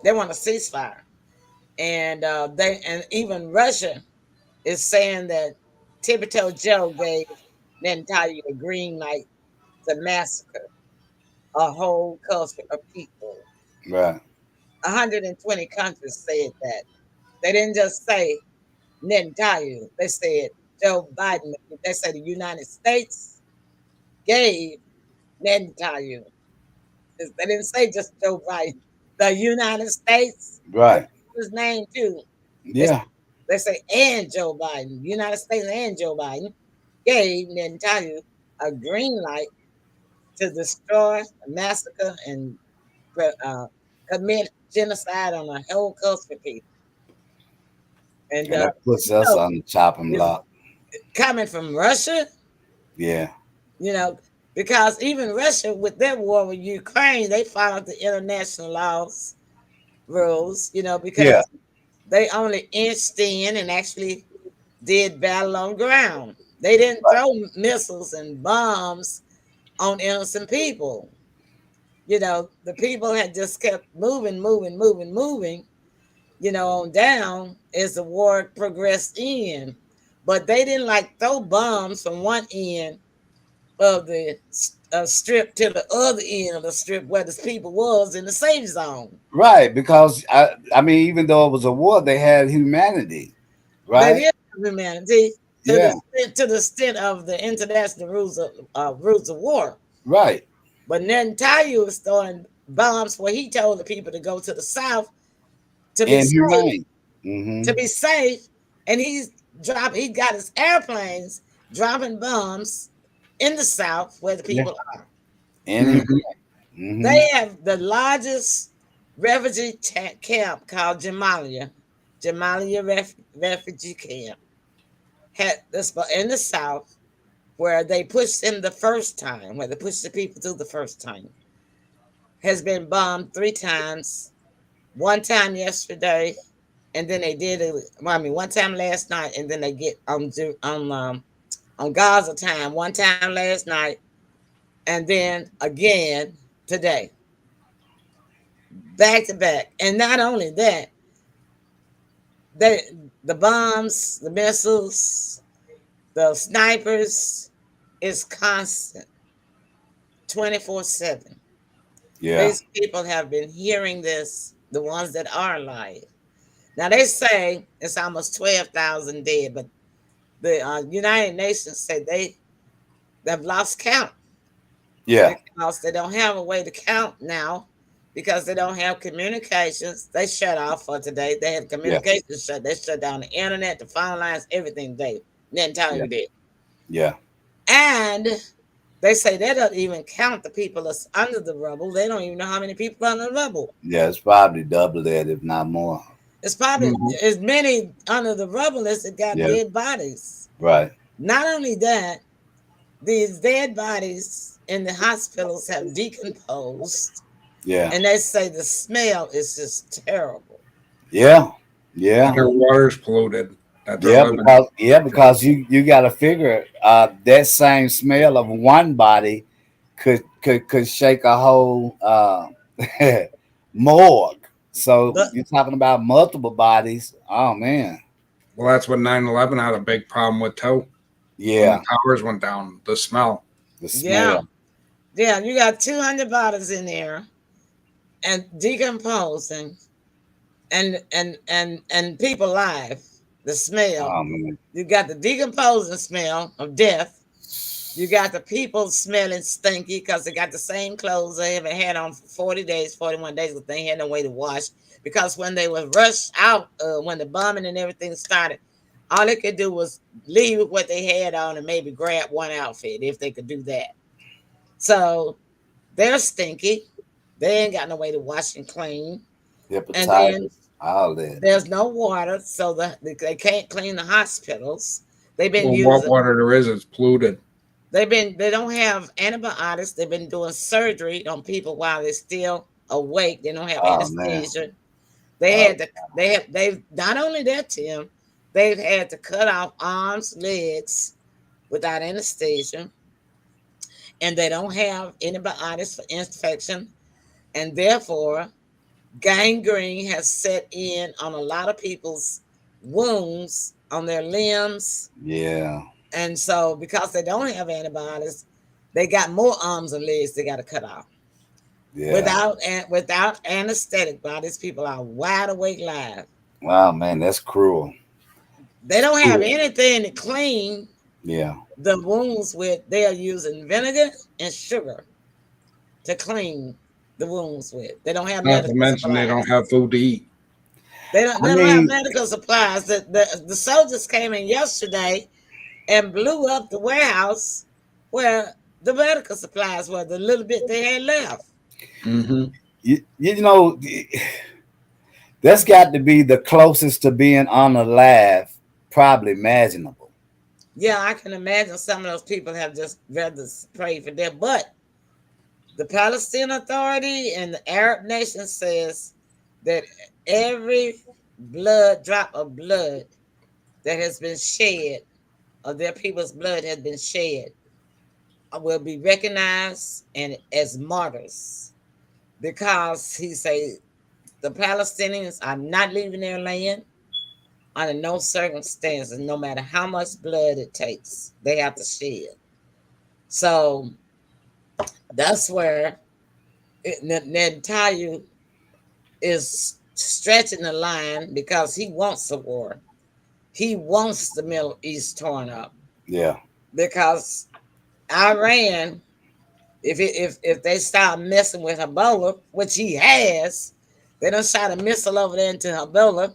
[SPEAKER 1] They want a ceasefire, and even Russia is saying that Tippy-Toe Joe gave Netanyahu the green light to massacre a whole culture of people.
[SPEAKER 2] right.
[SPEAKER 1] 120 countries said that. They didn't just say Netanyahu. They said Joe Biden. They said the United States gave Netanyahu. They didn't say just Joe Biden. The United States, they
[SPEAKER 2] Right.
[SPEAKER 1] put his name too. They,
[SPEAKER 2] Yeah.
[SPEAKER 1] they say and Joe Biden. United States and Joe Biden gave Netanyahu a green light to destroy, massacre, and uh, commit genocide on a whole culture of people. And
[SPEAKER 2] And that puts us
[SPEAKER 1] so
[SPEAKER 2] on the chopping
[SPEAKER 1] it's
[SPEAKER 2] block.
[SPEAKER 1] coming from Russia,
[SPEAKER 2] Yeah.
[SPEAKER 1] you know, because even Russia, with their war with Ukraine, they followed the international laws, rules,
[SPEAKER 2] Yeah.
[SPEAKER 1] because they only inched in and actually did battle on ground. They didn't
[SPEAKER 2] Right.
[SPEAKER 1] throw missiles and bombs on innocent people. The people had just kept moving, moving, moving, moving, on down as the war progressed in. But they didn't like throw bombs from one end of the strip to the other end of the strip where the people was in the safe zone.
[SPEAKER 2] Right. Because I mean, even though it was a war, they had humanity.
[SPEAKER 1] That
[SPEAKER 2] Right.
[SPEAKER 1] is humanity to
[SPEAKER 2] Yeah.
[SPEAKER 1] the extent of the international rules of war.
[SPEAKER 2] Right.
[SPEAKER 1] But Netanyahu was throwing bombs where he told the people to go to the south to be
[SPEAKER 2] And
[SPEAKER 1] safe,
[SPEAKER 2] humane. Mm-hmm.
[SPEAKER 1] to be safe, and he got his airplanes dropping bombs in the south where the
[SPEAKER 2] Yeah.
[SPEAKER 1] people are.
[SPEAKER 2] And
[SPEAKER 3] Mhm.
[SPEAKER 2] mm-hmm.
[SPEAKER 1] They have the largest refugee camp called Jamalia refugee camp. Had this in the south where they pushed in the first time, where they pushed the people through the first time, has been bombed 3 times. One time yesterday, and then they did it. Well, I mean, one time last night, and then they get on Gaza time. One time last night, and then again today, back to back. And not only that, they the bombs, the missiles, the snipers is constant, 24/7.
[SPEAKER 2] Yeah.
[SPEAKER 1] These people have been hearing this. The ones that are alive. Now they say it's almost 12,000 dead, but the United Nations say they've lost count
[SPEAKER 2] Yeah.
[SPEAKER 1] because they don't have a way to count now because they don't have communications. They shut off for today. They had
[SPEAKER 2] Yeah.
[SPEAKER 1] communications shut. They shut down the internet, the phone lines, everything. They didn't tell
[SPEAKER 2] Yeah.
[SPEAKER 1] you that.
[SPEAKER 2] Yeah.
[SPEAKER 1] And they say they don't even count the people that's under the rubble. They don't even know how many people are under the rubble.
[SPEAKER 2] Yeah. It's probably double that, if not more.
[SPEAKER 1] It's probably
[SPEAKER 3] Mhm.
[SPEAKER 1] as many under the rubble as it got
[SPEAKER 2] Yeah.
[SPEAKER 1] dead bodies.
[SPEAKER 2] Right.
[SPEAKER 1] Not only that, these dead bodies in the hospitals have decomposed,
[SPEAKER 2] Yeah.
[SPEAKER 1] and they say the smell is just terrible.
[SPEAKER 2] Yeah.
[SPEAKER 3] And
[SPEAKER 2] Yeah.
[SPEAKER 3] their water's polluted that they're
[SPEAKER 2] Yeah.
[SPEAKER 3] living.
[SPEAKER 2] Because you got to figure that same smell of one body could shake a whole morgue. So
[SPEAKER 1] But
[SPEAKER 2] you're talking about multiple bodies. Oh man.
[SPEAKER 3] Well, that's what 9/11 had a big problem with too. When the
[SPEAKER 2] Yeah.
[SPEAKER 3] towers went down, the smell.
[SPEAKER 2] The
[SPEAKER 1] yeah,
[SPEAKER 2] smell.
[SPEAKER 1] yeah, you got 200 bodies in there and decomposing, and people alive. The smell.
[SPEAKER 2] Oh man.
[SPEAKER 1] You got the decomposing smell of death. You got the people smelling stinky because they got the same clothes they haven't had on for 40 days, 41 days, but they had no way to wash. Because when they were rushed out, when the bombing and everything started, all they could do was leave with what they had on and maybe grab one outfit if they could do that. So they're stinky. They ain't got no way to wash and clean. And then
[SPEAKER 2] Hepatitis. All that.
[SPEAKER 1] there's no water, so they can't clean the hospitals. They've been
[SPEAKER 3] Well, what
[SPEAKER 1] using
[SPEAKER 3] water there is polluted.
[SPEAKER 1] they don't have antibiotics. They've been doing surgery on people while they're still awake. They don't have
[SPEAKER 2] Oh man.
[SPEAKER 1] anesthesia. They
[SPEAKER 2] Oh,
[SPEAKER 1] had to they've not only that, Tim, they've had to cut off arms, legs without anesthesia, and they don't have antibiotics for infection, and therefore gangrene has set in on a lot of people's wounds on their limbs.
[SPEAKER 2] yeah.
[SPEAKER 1] And so, because they don't have antibiotics, they got more arms and legs they got to cut off.
[SPEAKER 2] Yeah.
[SPEAKER 1] Without anesthetic, while these people are wide awake live,
[SPEAKER 2] Wow, man, that's cruel.
[SPEAKER 1] they don't have
[SPEAKER 2] Cruel.
[SPEAKER 1] anything to clean
[SPEAKER 2] Yeah.
[SPEAKER 1] the wounds with. They are using vinegar and sugar to clean the wounds with. They don't have
[SPEAKER 3] Not to
[SPEAKER 1] medical
[SPEAKER 3] mention they don't
[SPEAKER 1] supplies.
[SPEAKER 3] have food to eat.
[SPEAKER 2] I
[SPEAKER 1] They don't have
[SPEAKER 2] mean,
[SPEAKER 1] medical supplies. The soldiers came in yesterday and blew up the warehouse where the medical supplies were, the little bit they had left.
[SPEAKER 3] Mm-hmm.
[SPEAKER 2] you know, that's got to be the closest to being unalive, probably imaginable.
[SPEAKER 1] Yeah, I can imagine some of those people have just rather pray for them. But the Palestinian Authority and the Arab nation says that every blood drop of blood that has been shed, of their people's blood has been shed, will be recognized and as martyrs, because he say the Palestinians are not leaving their land under no circumstances, no matter how much blood it takes, they have to shed. So that's where Netanyahu is stretching the line because he wants a war. He wants the Middle East torn up
[SPEAKER 2] Yeah.
[SPEAKER 1] because Iran, if they start messing with Hezbollah, which he has, they don't shot a missile over there into Hezbollah.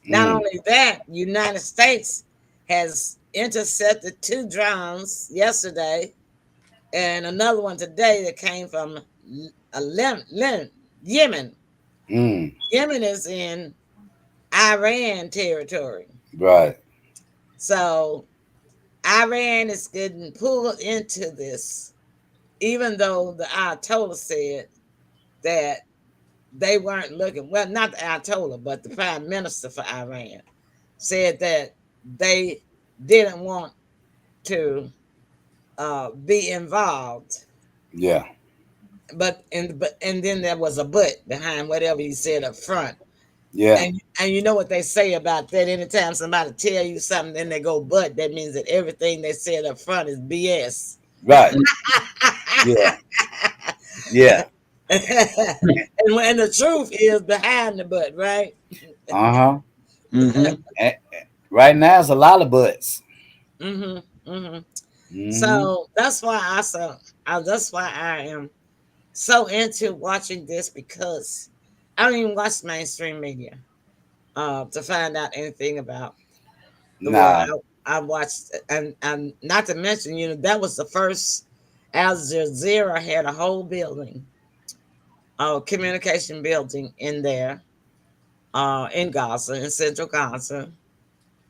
[SPEAKER 1] Not
[SPEAKER 2] Mm.
[SPEAKER 1] only that, United States has intercepted 2 drones yesterday and another one today that came from Yemen.
[SPEAKER 2] Mm.
[SPEAKER 1] Yemen is in Iran territory.
[SPEAKER 2] Right.
[SPEAKER 1] So Iran is getting pulled into this, even though the Ayatollah said that they weren't looking. Well, not the Ayatollah, but the prime minister for Iran said that they didn't want to be involved.
[SPEAKER 2] Yeah.
[SPEAKER 1] And then there was a but behind whatever he said up front.
[SPEAKER 2] Yeah.
[SPEAKER 1] And you know what they say about that? Anytime somebody tell you something, then they go but, that means that everything they said up front is BS.
[SPEAKER 2] Right. Yeah. Yeah.
[SPEAKER 1] And the truth is behind the but, right?
[SPEAKER 2] Uh huh.
[SPEAKER 3] Mm-hmm.
[SPEAKER 2] Right now, it's a lot of butts.
[SPEAKER 1] Mm-hmm. Mm-hmm.
[SPEAKER 2] Hmm.
[SPEAKER 1] So that's why I am so into watching this, because I don't even watch mainstream media to find out anything about the war.
[SPEAKER 2] Nah.
[SPEAKER 1] I watched, and not to mention, that was the first. Al Jazeera had a whole building, a communication building in there, in Gaza, in central Gaza.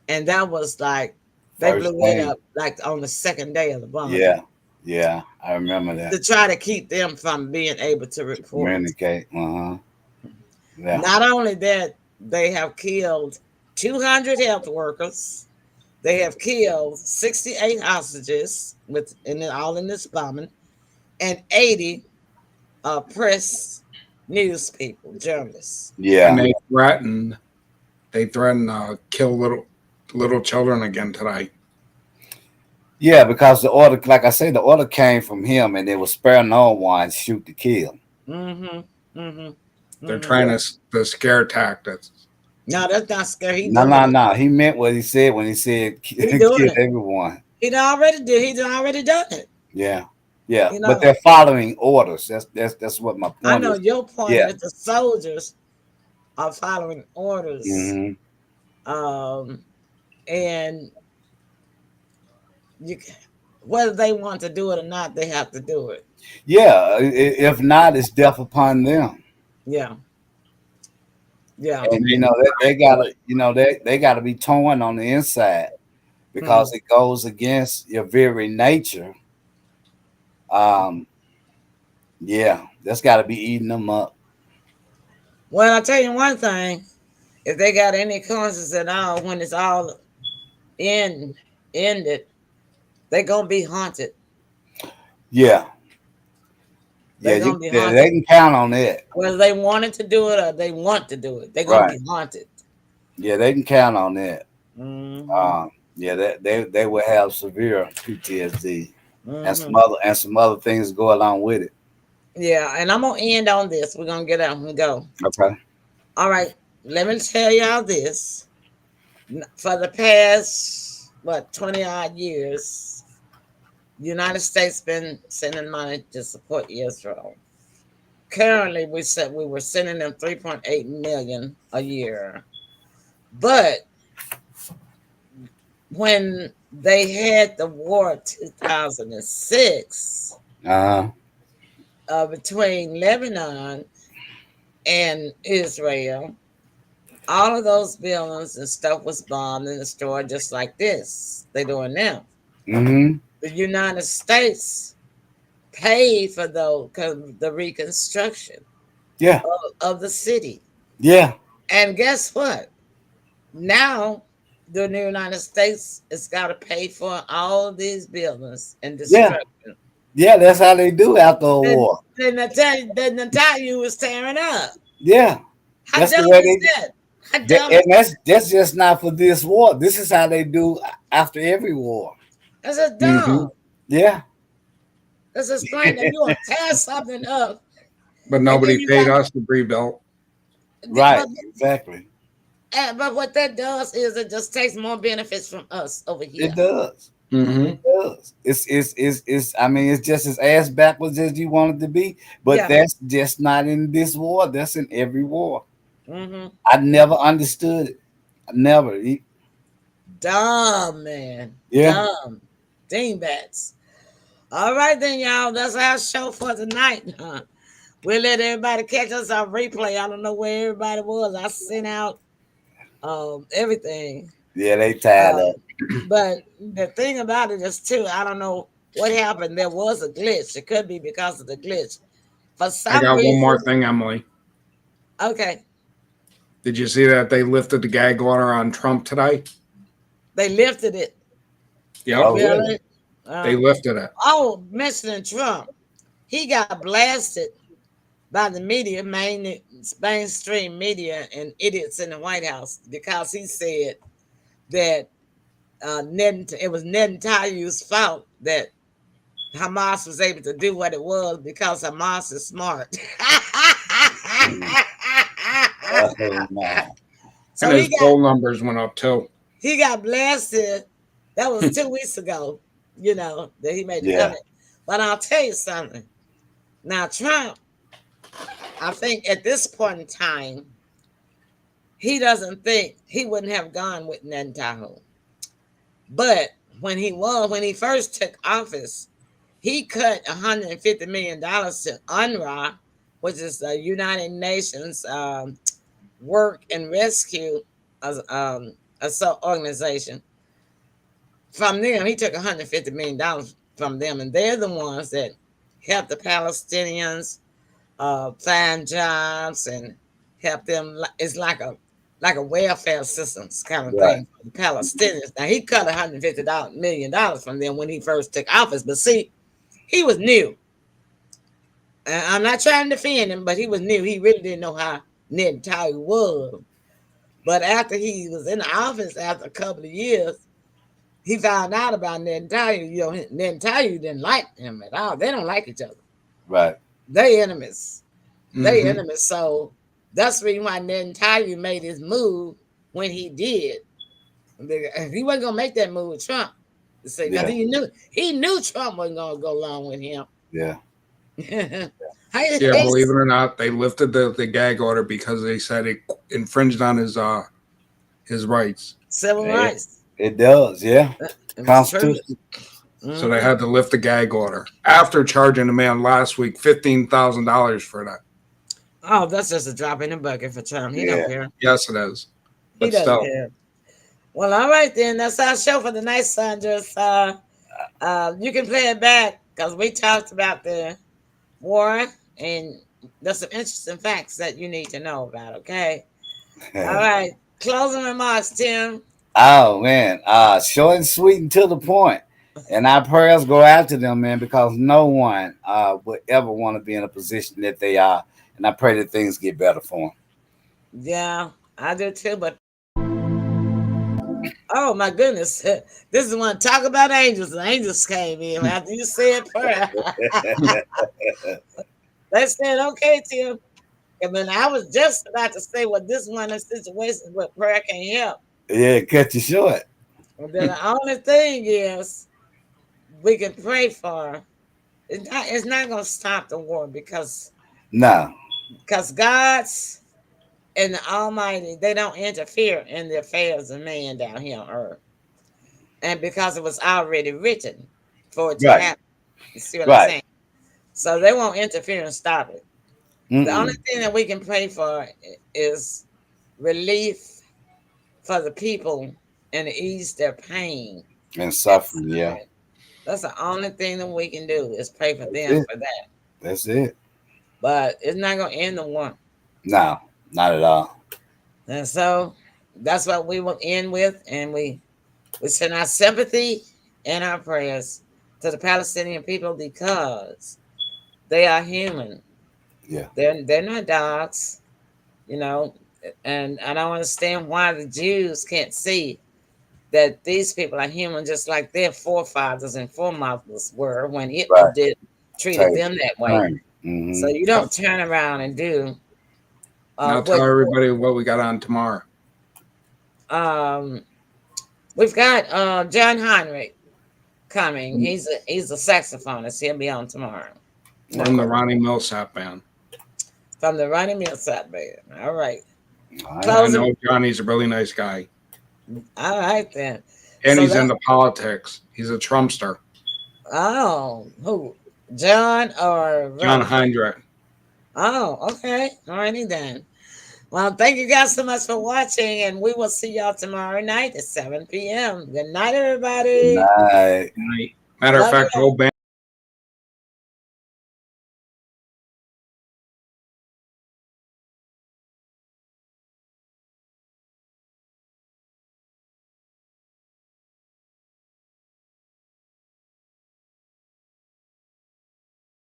[SPEAKER 1] And that was like, they
[SPEAKER 2] First
[SPEAKER 1] blew it
[SPEAKER 2] thing.
[SPEAKER 1] up like on the second day of the bombing
[SPEAKER 2] Yeah. Yeah. I remember that.
[SPEAKER 1] to try to keep them from being able to report.
[SPEAKER 2] Communicate. Yeah.
[SPEAKER 1] Not only that, they have killed 200 health workers. They have killed 68 hostages all in this bombing, and 80 press news people, journalists.
[SPEAKER 3] And
[SPEAKER 2] Yeah.
[SPEAKER 3] they threaten to kill little children again tonight.
[SPEAKER 2] Yeah, because the order, like I say, the order came from him, and it was spare no one, shoot to kill.
[SPEAKER 1] Mm-hmm. Mm-hmm.
[SPEAKER 3] They're
[SPEAKER 1] Mm-hmm.
[SPEAKER 3] trying the scare tactics.
[SPEAKER 1] No, that's not scary. He
[SPEAKER 2] No,
[SPEAKER 1] doing
[SPEAKER 2] no,
[SPEAKER 1] it.
[SPEAKER 2] no. He meant what he said when he said
[SPEAKER 1] He doing
[SPEAKER 2] kill
[SPEAKER 1] it.
[SPEAKER 2] everyone.
[SPEAKER 1] He done already did. He done already done it.
[SPEAKER 2] Yeah, yeah.
[SPEAKER 1] You
[SPEAKER 2] But
[SPEAKER 1] know.
[SPEAKER 2] they're following orders. That's what my
[SPEAKER 1] I
[SPEAKER 2] point
[SPEAKER 1] know
[SPEAKER 2] is.
[SPEAKER 1] your point
[SPEAKER 2] Yeah.
[SPEAKER 1] is the soldiers are following orders,
[SPEAKER 2] Hmm.
[SPEAKER 1] um, and you, whether they want to do it or not, they have to do it.
[SPEAKER 2] Yeah. If not, it's death upon them.
[SPEAKER 1] Yeah, yeah.
[SPEAKER 3] And
[SPEAKER 2] And
[SPEAKER 3] they
[SPEAKER 2] they gotta they gotta be torn on the inside
[SPEAKER 1] Hmm.
[SPEAKER 2] because it goes against your very nature. Um, yeah, that's got to be eating them up.
[SPEAKER 1] Well, I'll tell you one thing: if they got any conscience at all, when it's all in ended, they're gonna be haunted.
[SPEAKER 2] Yeah, yeah,
[SPEAKER 1] They're gonna be
[SPEAKER 2] they
[SPEAKER 1] haunted.
[SPEAKER 2] can count on that.
[SPEAKER 1] Whether they wanted to do it or they want to do it, they're gonna
[SPEAKER 2] Right.
[SPEAKER 1] be haunted.
[SPEAKER 2] Yeah, they can count on that.
[SPEAKER 1] Hmm.
[SPEAKER 2] Yeah, they will have severe PTSD and
[SPEAKER 1] Hmm.
[SPEAKER 2] some other things go along with it.
[SPEAKER 1] Yeah, and I'm gonna end on this. We're gonna get out and go.
[SPEAKER 2] Okay.
[SPEAKER 1] All right, let me tell y'all this. For the past 20 odd years, the United States been sending money to support Israel. Currently, we said we were sending them 3.8 million a year. But when they had the war 2006
[SPEAKER 2] Uh huh.
[SPEAKER 1] between Lebanon and Israel, all of those buildings and stuff was bombed and destroyed just like this they doing now.
[SPEAKER 2] Mm-hmm.
[SPEAKER 1] The United States paid for the reconstruction
[SPEAKER 2] Yeah.
[SPEAKER 1] of the city.
[SPEAKER 2] Yeah.
[SPEAKER 1] And guess what? Now the United States has got to pay for all these buildings and
[SPEAKER 2] Yeah.
[SPEAKER 1] destruction.
[SPEAKER 2] Yeah. That's how they do after a
[SPEAKER 1] Then
[SPEAKER 2] war.
[SPEAKER 1] then Netanyahu was tearing up.
[SPEAKER 2] Yeah.
[SPEAKER 1] How
[SPEAKER 2] That's the
[SPEAKER 1] dumb
[SPEAKER 2] way
[SPEAKER 1] is that? How
[SPEAKER 2] they
[SPEAKER 1] dumb
[SPEAKER 2] and
[SPEAKER 1] is that?
[SPEAKER 2] that's just not for this war. This is how they do after every war.
[SPEAKER 1] That's just
[SPEAKER 3] hmm
[SPEAKER 1] dumb.
[SPEAKER 2] Yeah.
[SPEAKER 1] Let's explain that you want to tear something up,
[SPEAKER 3] But
[SPEAKER 1] and then
[SPEAKER 3] nobody
[SPEAKER 1] you
[SPEAKER 3] paid
[SPEAKER 1] got.
[SPEAKER 3] us to rebuild.
[SPEAKER 2] Right.
[SPEAKER 1] But
[SPEAKER 2] Exactly.
[SPEAKER 1] but what that does is it just takes more benefits from us over
[SPEAKER 2] It
[SPEAKER 1] here.
[SPEAKER 2] does.
[SPEAKER 3] hmm
[SPEAKER 2] It does. It's I mean, it's just as ass backwards as you want it to be, but
[SPEAKER 1] Yeah.
[SPEAKER 2] that's just not in this war. That's in every war.
[SPEAKER 1] Mm-hmm.
[SPEAKER 2] I never understood it. I never.
[SPEAKER 1] Dumb, man.
[SPEAKER 2] Yeah.
[SPEAKER 1] Dumb. Dingbats. All right, then, y'all. That's our show for tonight. We'll let everybody catch us on replay. I don't know where everybody was. I sent out everything.
[SPEAKER 2] Yeah, they tied up.
[SPEAKER 1] Um, but the thing about it is, too, I don't know what happened. There was a glitch. It could be because of the glitch. For
[SPEAKER 3] I
[SPEAKER 1] some
[SPEAKER 3] got one more
[SPEAKER 1] reason,
[SPEAKER 3] thing, Emily.
[SPEAKER 1] okay,
[SPEAKER 3] Did you see that they lifted the gag order on Trump today?
[SPEAKER 1] they lifted it.
[SPEAKER 3] Yep,
[SPEAKER 2] Oh, really?
[SPEAKER 1] Really?
[SPEAKER 3] they
[SPEAKER 1] Uh,
[SPEAKER 3] lifted it.
[SPEAKER 1] oh, mentioning Trump, he got blasted by the media, mainstream media, and idiots in the White House because he said that it was Netanyahu's fault that Hamas was able to do what it was because Hamas is smart.
[SPEAKER 2] Mhm. Oh no.
[SPEAKER 3] And
[SPEAKER 1] So
[SPEAKER 3] his poll numbers went up too.
[SPEAKER 1] he got blasted. That was 2 weeks ago, that he made the
[SPEAKER 2] Yeah.
[SPEAKER 1] comment. But I'll tell you something. Now, Trump, I think at this point in time, he doesn't think he wouldn't have gone with Netanyahu. But when he first took office, he cut $150 million to UNRWA, which is the United Nations work and rescue a organization from them. He took $150 million from them, and they're the ones that help the Palestinians find jobs and help them. It's like a welfare systems kind of
[SPEAKER 2] Right.
[SPEAKER 1] thing for the Palestinians. Now he cut $150 million from them when he first took office, but see, he was new. I'm not trying to defend him, but he was new. He really didn't know how Netanyahu was. But after he was in the office, after a couple of years, he found out about Netanyahu. You know, Netanyahu didn't like him at all. They don't like each other.
[SPEAKER 2] Right.
[SPEAKER 1] They enemies. They
[SPEAKER 3] Mhm.
[SPEAKER 1] enemies. So that's the reason why Netanyahu made his move when he did. He wasn't gonna make that move with Trump. See, because he knew Trump wasn't gonna go along with him.
[SPEAKER 2] Yeah.
[SPEAKER 3] Yeah, believe it or not, they lifted the gag order because they said it infringed on his rights.
[SPEAKER 1] Civil rights.
[SPEAKER 2] It does, yeah. Constitution.
[SPEAKER 3] So they had to lift the gag order after charging the man last week $15,000 for that.
[SPEAKER 1] Oh, that's just a drop in the bucket for Trump. He don't care.
[SPEAKER 3] Yes, it is.
[SPEAKER 1] He
[SPEAKER 3] But
[SPEAKER 1] doesn't
[SPEAKER 3] still.
[SPEAKER 1] care. Well, all right then. That's our show for the night, Sanders. You can play it back because we talked about the war and there's some interesting facts that you need to know about. Okay. All right. Closing remarks, Tim.
[SPEAKER 2] Oh man, short and sweet and to the point. And our prayers go after them, man, because no one would ever want to be in a position that they are. And I pray that things get better for them.
[SPEAKER 1] Yeah, I do too. But oh my goodness, this is when talk about angels. The angels came in after you said prayer. They said, "Okay, Tim." And then I was just about to say, "Well, this one of the situations where prayer can't help."
[SPEAKER 2] Yeah, cut you short.
[SPEAKER 1] And then the only thing is we can pray for. It's not going to stop the war because
[SPEAKER 2] No.
[SPEAKER 1] God's and the Almighty, they don't interfere in the affairs of man down here on earth. And because it was already written for it to happen. You see what I'm saying? So they won't interfere and stop it. The only thing that we can pray for is relief for the people and to ease their pain
[SPEAKER 2] and suffering. Yeah.
[SPEAKER 1] That's the only thing that we can do is pray for them for that.
[SPEAKER 2] That's it.
[SPEAKER 1] But it's not going to end the war.
[SPEAKER 2] No, not at all.
[SPEAKER 1] And so that's what we will end with. And we send our sympathy and our prayers to the Palestinian people because they are human.
[SPEAKER 2] Yeah.
[SPEAKER 1] They're not dogs, you know. And I don't understand why the Jews can't see that these people are human just like their forefathers and foremothers were when Hitler treated them that way.
[SPEAKER 2] Mm-hmm.
[SPEAKER 1] So you don't turn around and do.
[SPEAKER 3] Now tell everybody what we got on tomorrow.
[SPEAKER 1] We've got John Heinrich coming. He's a saxophonist. He'll be on tomorrow.
[SPEAKER 3] From the Ronnie Millsap Band.
[SPEAKER 1] From the Ronnie Millsap Band. All right.
[SPEAKER 3] I know Johnny's a really nice guy.
[SPEAKER 1] All right then.
[SPEAKER 3] And so he's into politics. He's a Trumpster.
[SPEAKER 1] Oh, who? John or
[SPEAKER 3] John Heinrich.
[SPEAKER 1] Oh, okay. All righty then. Well, thank you guys so much for watching, and we will see y'all tomorrow night at 7 p.m. Good night, everybody.
[SPEAKER 2] Good night.
[SPEAKER 3] Matter of fact, whole band.